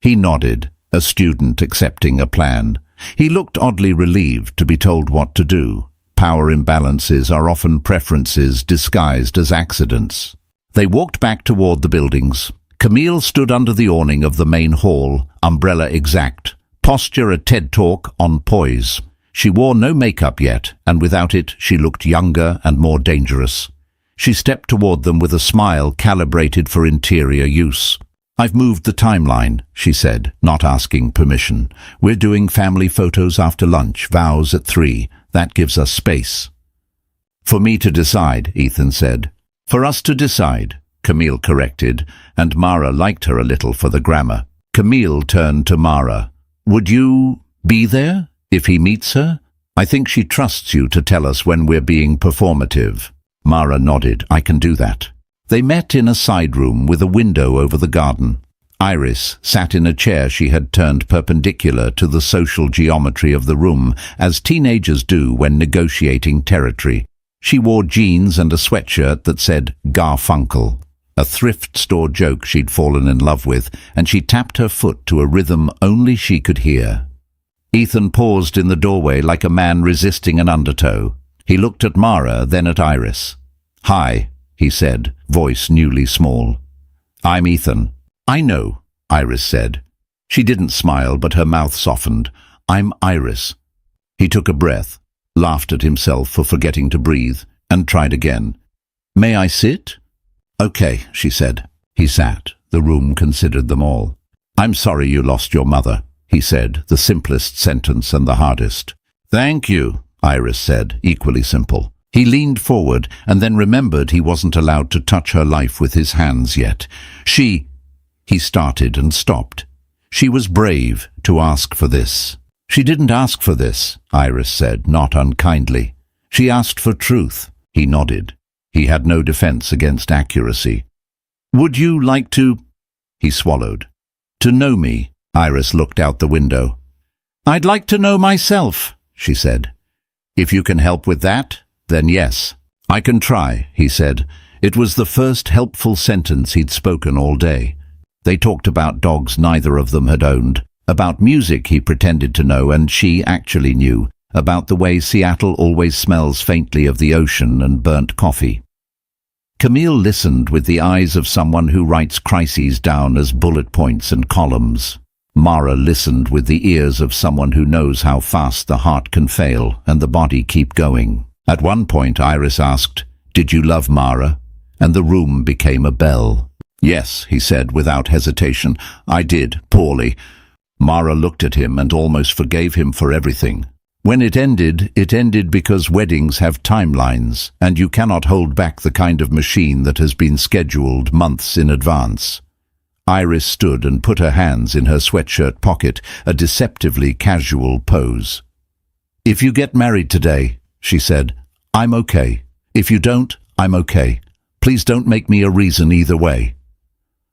Speaker 1: He nodded, a student accepting a plan. He looked oddly relieved to be told what to do. Power imbalances are often preferences disguised as accidents. They walked back toward the buildings. Camille stood under the awning of the main hall, umbrella exact, posture a TED Talk on poise. She wore no makeup yet, and without it she looked younger and more dangerous. She stepped toward them with a smile calibrated for interior use. I've moved the timeline, she said, not asking permission. We're doing family photos after lunch, vows at 3. That gives us space. For me to decide, Ethan said. For us to decide, Camille corrected, and Mara liked her a little for the grammar. Camille turned to Mara. Would you be there if he meets her? I think she trusts you to tell us when we're being performative. Mara nodded. I can do that. They met in a side room with a window over the garden. Iris sat in a chair she had turned perpendicular to the social geometry of the room, as teenagers do when negotiating territory. She wore jeans and a sweatshirt that said Garfunkel, a thrift store joke she'd fallen in love with, and she tapped her foot to a rhythm only she could hear. Ethan paused in the doorway like a man resisting an undertow. He looked at Mara, then at Iris. Hi, he said, voice newly small. I'm Ethan. I know, Iris said. She didn't smile, but her mouth softened. I'm Iris. He took a breath, laughed at himself for forgetting to breathe, and tried again. May I sit? Okay, she said. He sat. The room considered them all. I'm sorry you lost your mother, he said, the simplest sentence and the hardest. Thank you, Iris said, equally simple. He leaned forward and then remembered he wasn't allowed to touch her life with his hands yet. He started and stopped. She was brave to ask for this. She didn't ask for this, Iris said, not unkindly. She asked for truth. He nodded. He had no defense against accuracy. Would you like to... He swallowed. To know me, Iris looked out the window. I'd like to know myself, she said. If you can help with that, then yes. I can try, he said. It was the first helpful sentence he'd spoken all day. They talked about dogs neither of them had owned, about music he pretended to know and she actually knew, about the way Seattle always smells faintly of the ocean and burnt coffee. Camille listened with the eyes of someone who writes crises down as bullet points and columns. Mara listened with the ears of someone who knows how fast the heart can fail and the body keep going. At one point Iris asked, Did you love Mara? And the room became a bell. Yes, he said without hesitation. I did, poorly. Mara looked at him and almost forgave him for everything. When it ended because weddings have timelines, and you cannot hold back the kind of machine that has been scheduled months in advance. Iris stood and put her hands in her sweatshirt pocket, a deceptively casual pose. If you get married today, she said, I'm okay. If you don't, I'm okay. Please don't make me a reason either way.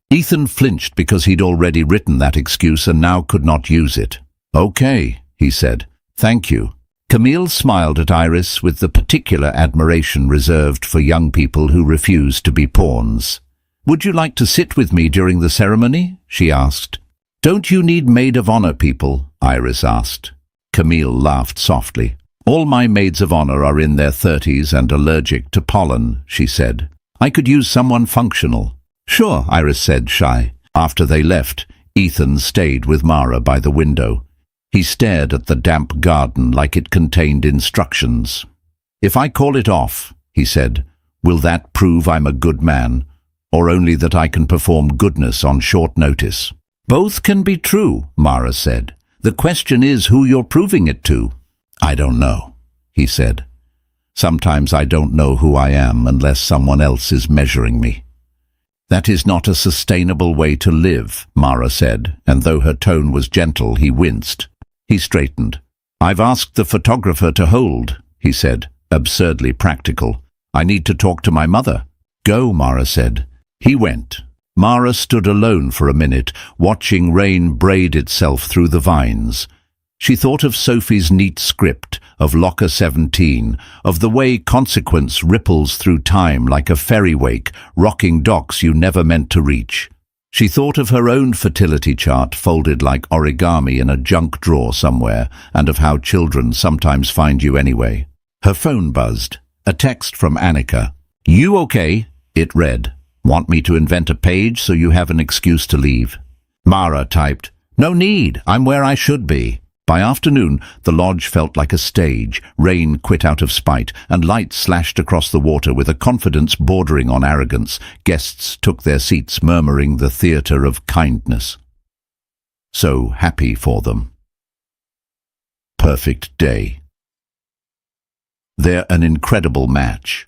Speaker 1: Ethan flinched because he'd already written that excuse and now could not use it. "Okay," he said. "Thank you." Camille smiled at Iris with the particular admiration reserved for young people who refuse to be pawns. "Would you like to sit with me during the ceremony?" she asked. "Don't you need maid of honor people?" Iris asked. Camille laughed softly. "All my maids of honor are in their 30s and allergic to pollen," she said. "I could use someone functional." "Sure," Iris said, shy. After they left, Ethan stayed with Mara by the window. He stared at the damp garden like it contained instructions. "If I call it off," he said, "will that prove I'm a good man, or only that I can perform goodness on short notice?" "Both can be true," Mara said. "The question is who you're proving it to." "I don't know," he said. "Sometimes I don't know who I am unless someone else is measuring me." "That is not a sustainable way to live," Mara said, and though her tone was gentle, he winced. He straightened. "I've asked the photographer to hold," he said, absurdly practical. "I need to talk to my mother." "Go," Mara said. He went. Mara stood alone for a minute, watching rain braid itself through the vines. She thought of Sophie's neat script, of Locker 17, of the way consequence ripples through time like a ferry wake, rocking docks you never meant to reach. She thought of her own fertility chart folded like origami in a junk drawer somewhere, and of how children sometimes find you anyway. Her phone buzzed. A text from Annika. "You okay?" it read. "Want me to invent a page so you have an excuse to leave?" Mara typed, "No need, I'm where I should be." By afternoon, the lodge felt like a stage. Rain quit out of spite, and light slashed across the water with a confidence bordering on arrogance. Guests took their seats, murmuring the theatre of kindness. So happy for them. Perfect day. They're an incredible match.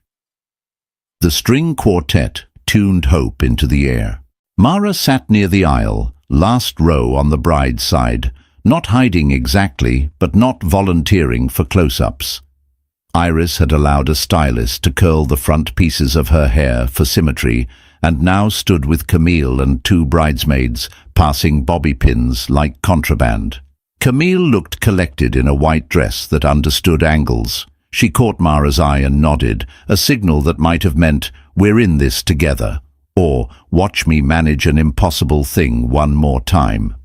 Speaker 1: The string quartet tuned hope into the air. Mara sat near the aisle, last row on the bride's side, not hiding exactly, but not volunteering for close-ups. Iris had allowed a stylist to curl the front pieces of her hair for symmetry, and now stood with Camille and two bridesmaids, passing bobby pins like contraband. Camille looked collected in a white dress that understood angles. She caught Mara's eye and nodded, a signal that might have meant, "We're in this together," or "Watch me manage an impossible thing one more time."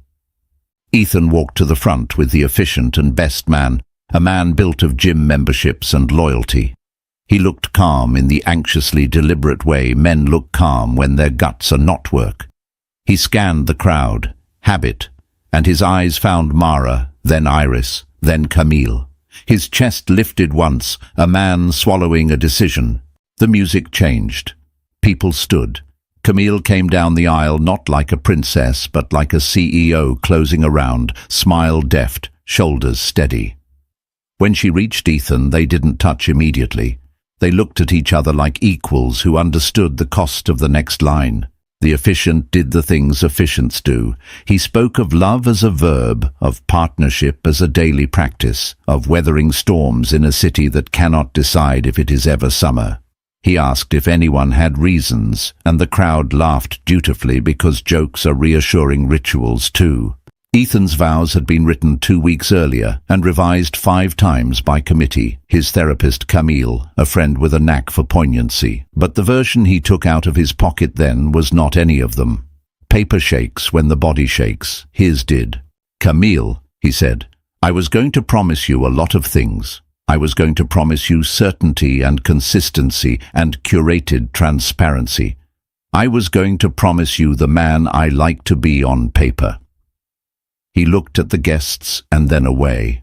Speaker 1: Ethan walked to the front with the efficient and best man, a man built of gym memberships and loyalty. He looked calm in the anxiously deliberate way men look calm when their guts are not work. He scanned the crowd, habit, and his eyes found Mara, then Iris, then Camille. His chest lifted once, a man swallowing a decision. The music changed. People stood. Camille came down the aisle not like a princess, but like a CEO closing a round, smile deft, shoulders steady. When she reached Ethan, they didn't touch immediately. They looked at each other like equals who understood the cost of the next line. The efficient did the things efficients do. He spoke of love as a verb, of partnership as a daily practice, of weathering storms in a city that cannot decide if it is ever summer. He asked if anyone had reasons, and the crowd laughed dutifully because jokes are reassuring rituals too. Ethan's vows had been written 2 weeks earlier and revised 5 times by committee, his therapist Camille, a friend with a knack for poignancy. But the version he took out of his pocket then was not any of them. Paper shakes when the body shakes. His did. "Camille," he said, "I was going to promise you a lot of things. I was going to promise you certainty and consistency and curated transparency. I was going to promise you the man I like to be on paper." He looked at the guests and then away.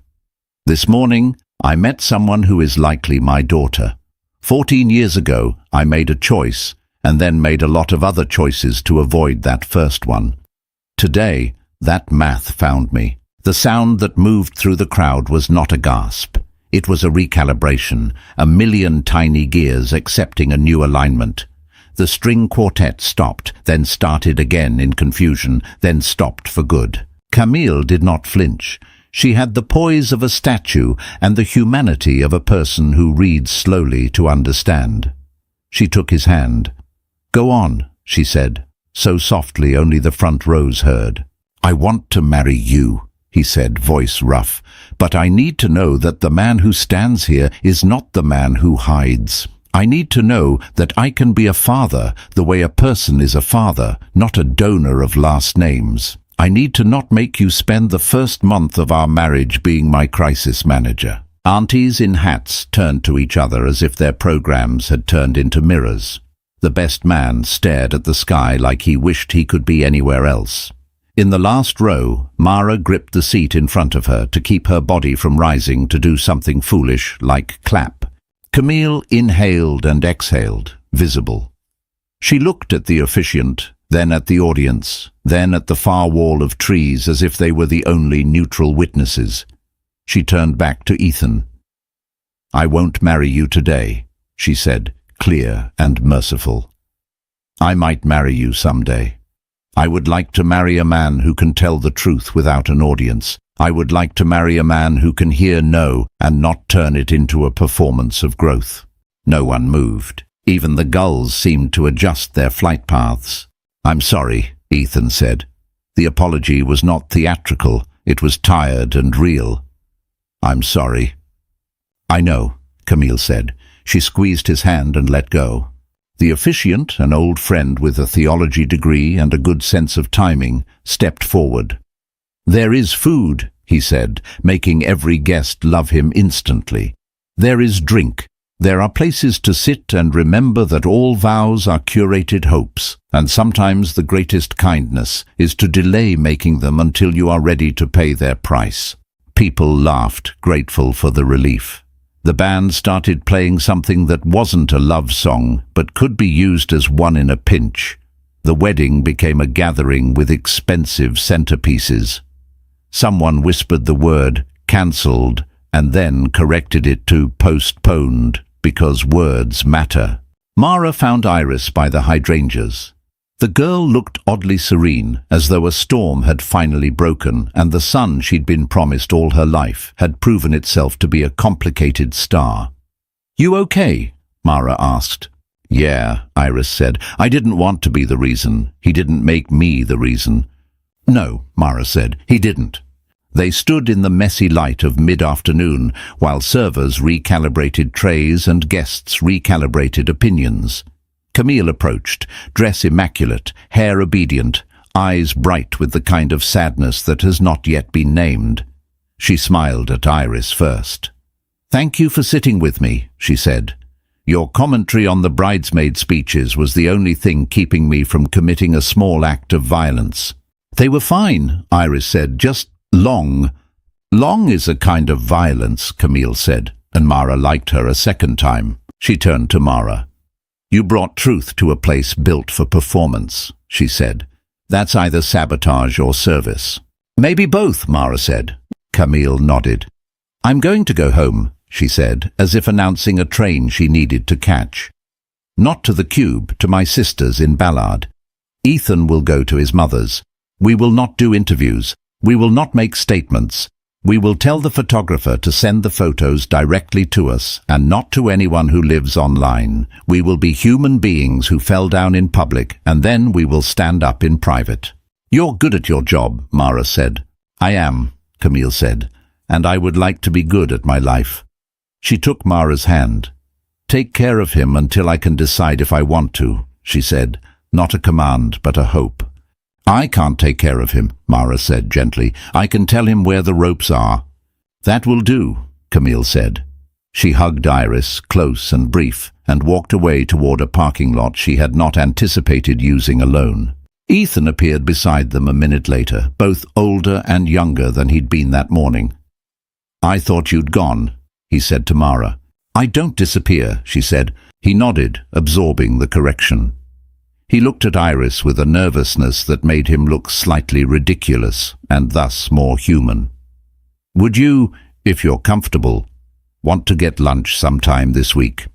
Speaker 1: "This morning, I met someone who is likely my daughter. 14 years ago, I made a choice, and then made a lot of other choices to avoid that first one. Today, that math found me. The sound that moved through the crowd was not a gasp. It was a recalibration, a million tiny gears accepting a new alignment. The string quartet stopped, then started again in confusion, then stopped for good. Camille did not flinch. She had the poise of a statue and the humanity of a person who reads slowly to understand. She took his hand. "Go on," she said, so softly only the front rows heard. "I want to marry you," he said, voice rough, "but I need to know that the man who stands here is not the man who hides. I need to know that I can be a father the way a person is a father, not a donor of last names. I need to not make you spend the first month of our marriage being my crisis manager." Aunties in hats turned to each other as if their programs had turned into mirrors. The best man stared at the sky like he wished he could be anywhere else. In the last row, Mara gripped the seat in front of her to keep her body from rising to do something foolish like clap. Camille inhaled and exhaled, visible. She looked at the officiant, then at the audience, then at the far wall of trees as if they were the only neutral witnesses. She turned back to Ethan. "I won't marry you today," she said, clear and merciful. "I might marry you someday. I would like to marry a man who can tell the truth without an audience. I would like to marry a man who can hear no and not turn it into a performance of growth." No one moved. Even the gulls seemed to adjust their flight paths. "I'm sorry," Ethan said. The apology was not theatrical, it was tired and real. "I'm sorry." "I know," Camille said. She squeezed his hand and let go. The officiant, an old friend with a theology degree and a good sense of timing, stepped forward. "There is food," he said, making every guest love him instantly. "There is drink. There are places to sit and remember that all vows are curated hopes, and sometimes the greatest kindness is to delay making them until you are ready to pay their price." People laughed, grateful for the relief. The band started playing something that wasn't a love song, but could be used as one in a pinch. The wedding became a gathering with expensive centerpieces. Someone whispered the word "cancelled" and then corrected it to "postponed," because words matter. Mara found Iris by the hydrangeas. The girl looked oddly serene, as though a storm had finally broken, and the sun she'd been promised all her life had proven itself to be a complicated star. "You okay?" Mara asked. "Yeah," Iris said. "I didn't want to be the reason. He didn't make me the reason." "No," Mara said, "he didn't." They stood in the messy light of mid-afternoon while servers recalibrated trays and guests recalibrated opinions. Camille approached, dress immaculate, hair obedient, eyes bright with the kind of sadness that has not yet been named. She smiled at Iris first. "Thank you for sitting with me," she said. "Your commentary on the bridesmaid speeches was the only thing keeping me from committing a small act of violence." "They were fine," Iris said, "just long." "Long is a kind of violence," Camille said, and Mara liked her a second time. She turned to Mara. "You brought truth to a place built for performance," she said. "That's either sabotage or service." "Maybe both," Mara said. Camille nodded. "I'm going to go home," she said, as if announcing a train she needed to catch. "Not to the Cube, to my sisters in Ballard. Ethan will go to his mother's. We will not do interviews. We will not make statements. We will tell the photographer to send the photos directly to us and not to anyone who lives online. We will be human beings who fell down in public, and then we will stand up in private." "You're good at your job," Mara said. "I am," Camille said, "and I would like to be good at my life." She took Mara's hand. "Take care of him until I can decide if I want to," she said, not a command but a hope. "I can't take care of him," Mara said gently. "I can tell him where the ropes are." "That will do," Camille said. She hugged Iris, close and brief, and walked away toward a parking lot she had not anticipated using alone. Ethan appeared beside them a minute later, both older and younger than he'd been that morning. "I thought you'd gone," he said to Mara. "I don't disappear," she said. He nodded, absorbing the correction. He looked at Iris with a nervousness that made him look slightly ridiculous, and thus more human. "Would you, if you're comfortable, want to get lunch sometime this week?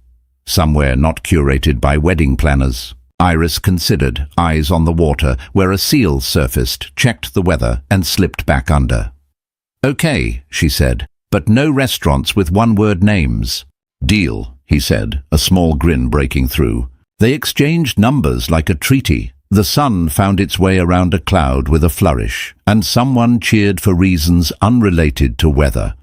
Speaker 1: Somewhere not curated by wedding planners?" Iris considered, eyes on the water, where a seal surfaced, checked the weather, and slipped back under. "Okay," she said, "but no restaurants with one-word names." "Deal," he said, a small grin breaking through. They exchanged numbers like a treaty. The sun found its way around a cloud with a flourish, and someone cheered for reasons unrelated to weather.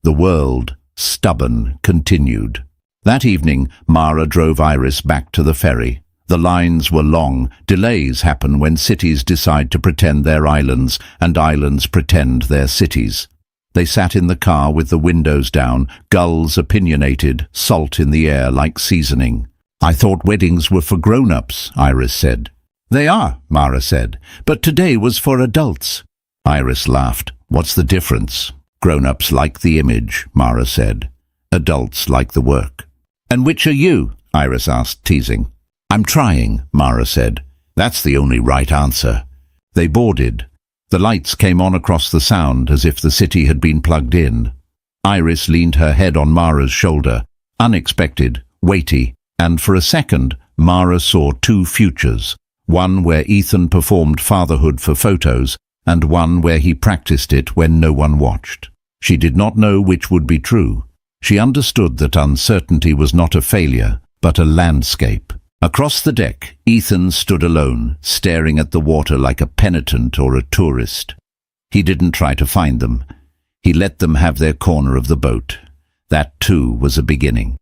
Speaker 1: The world, stubborn, continued. That evening, Mara drove Iris back to the ferry. The lines were long. Delays happen when cities decide to pretend they're islands, and islands pretend they're cities. They sat in the car with the windows down, gulls opinionated, salt in the air like seasoning. "I thought weddings were for grown-ups," Iris said. "They are," Mara said, "but today was for adults." Iris laughed. "What's the difference?" "Grown-ups like the image," Mara said. "Adults like the work." "And which are you?" Iris asked, teasing. "I'm trying," Mara said. "That's the only right answer." They boarded. The lights came on across the Sound as if the city had been plugged in. Iris leaned her head on Mara's shoulder, unexpected, weighty, and for a second Mara saw two futures, one where Ethan performed fatherhood for photos, and one where he practiced it when no one watched. She did not know which would be true. She understood that uncertainty was not a failure, but a landscape. Across the deck, Ethan stood alone, staring at the water like a penitent or a tourist. He didn't try to find them. He let them have their corner of the boat. That, too, was a beginning.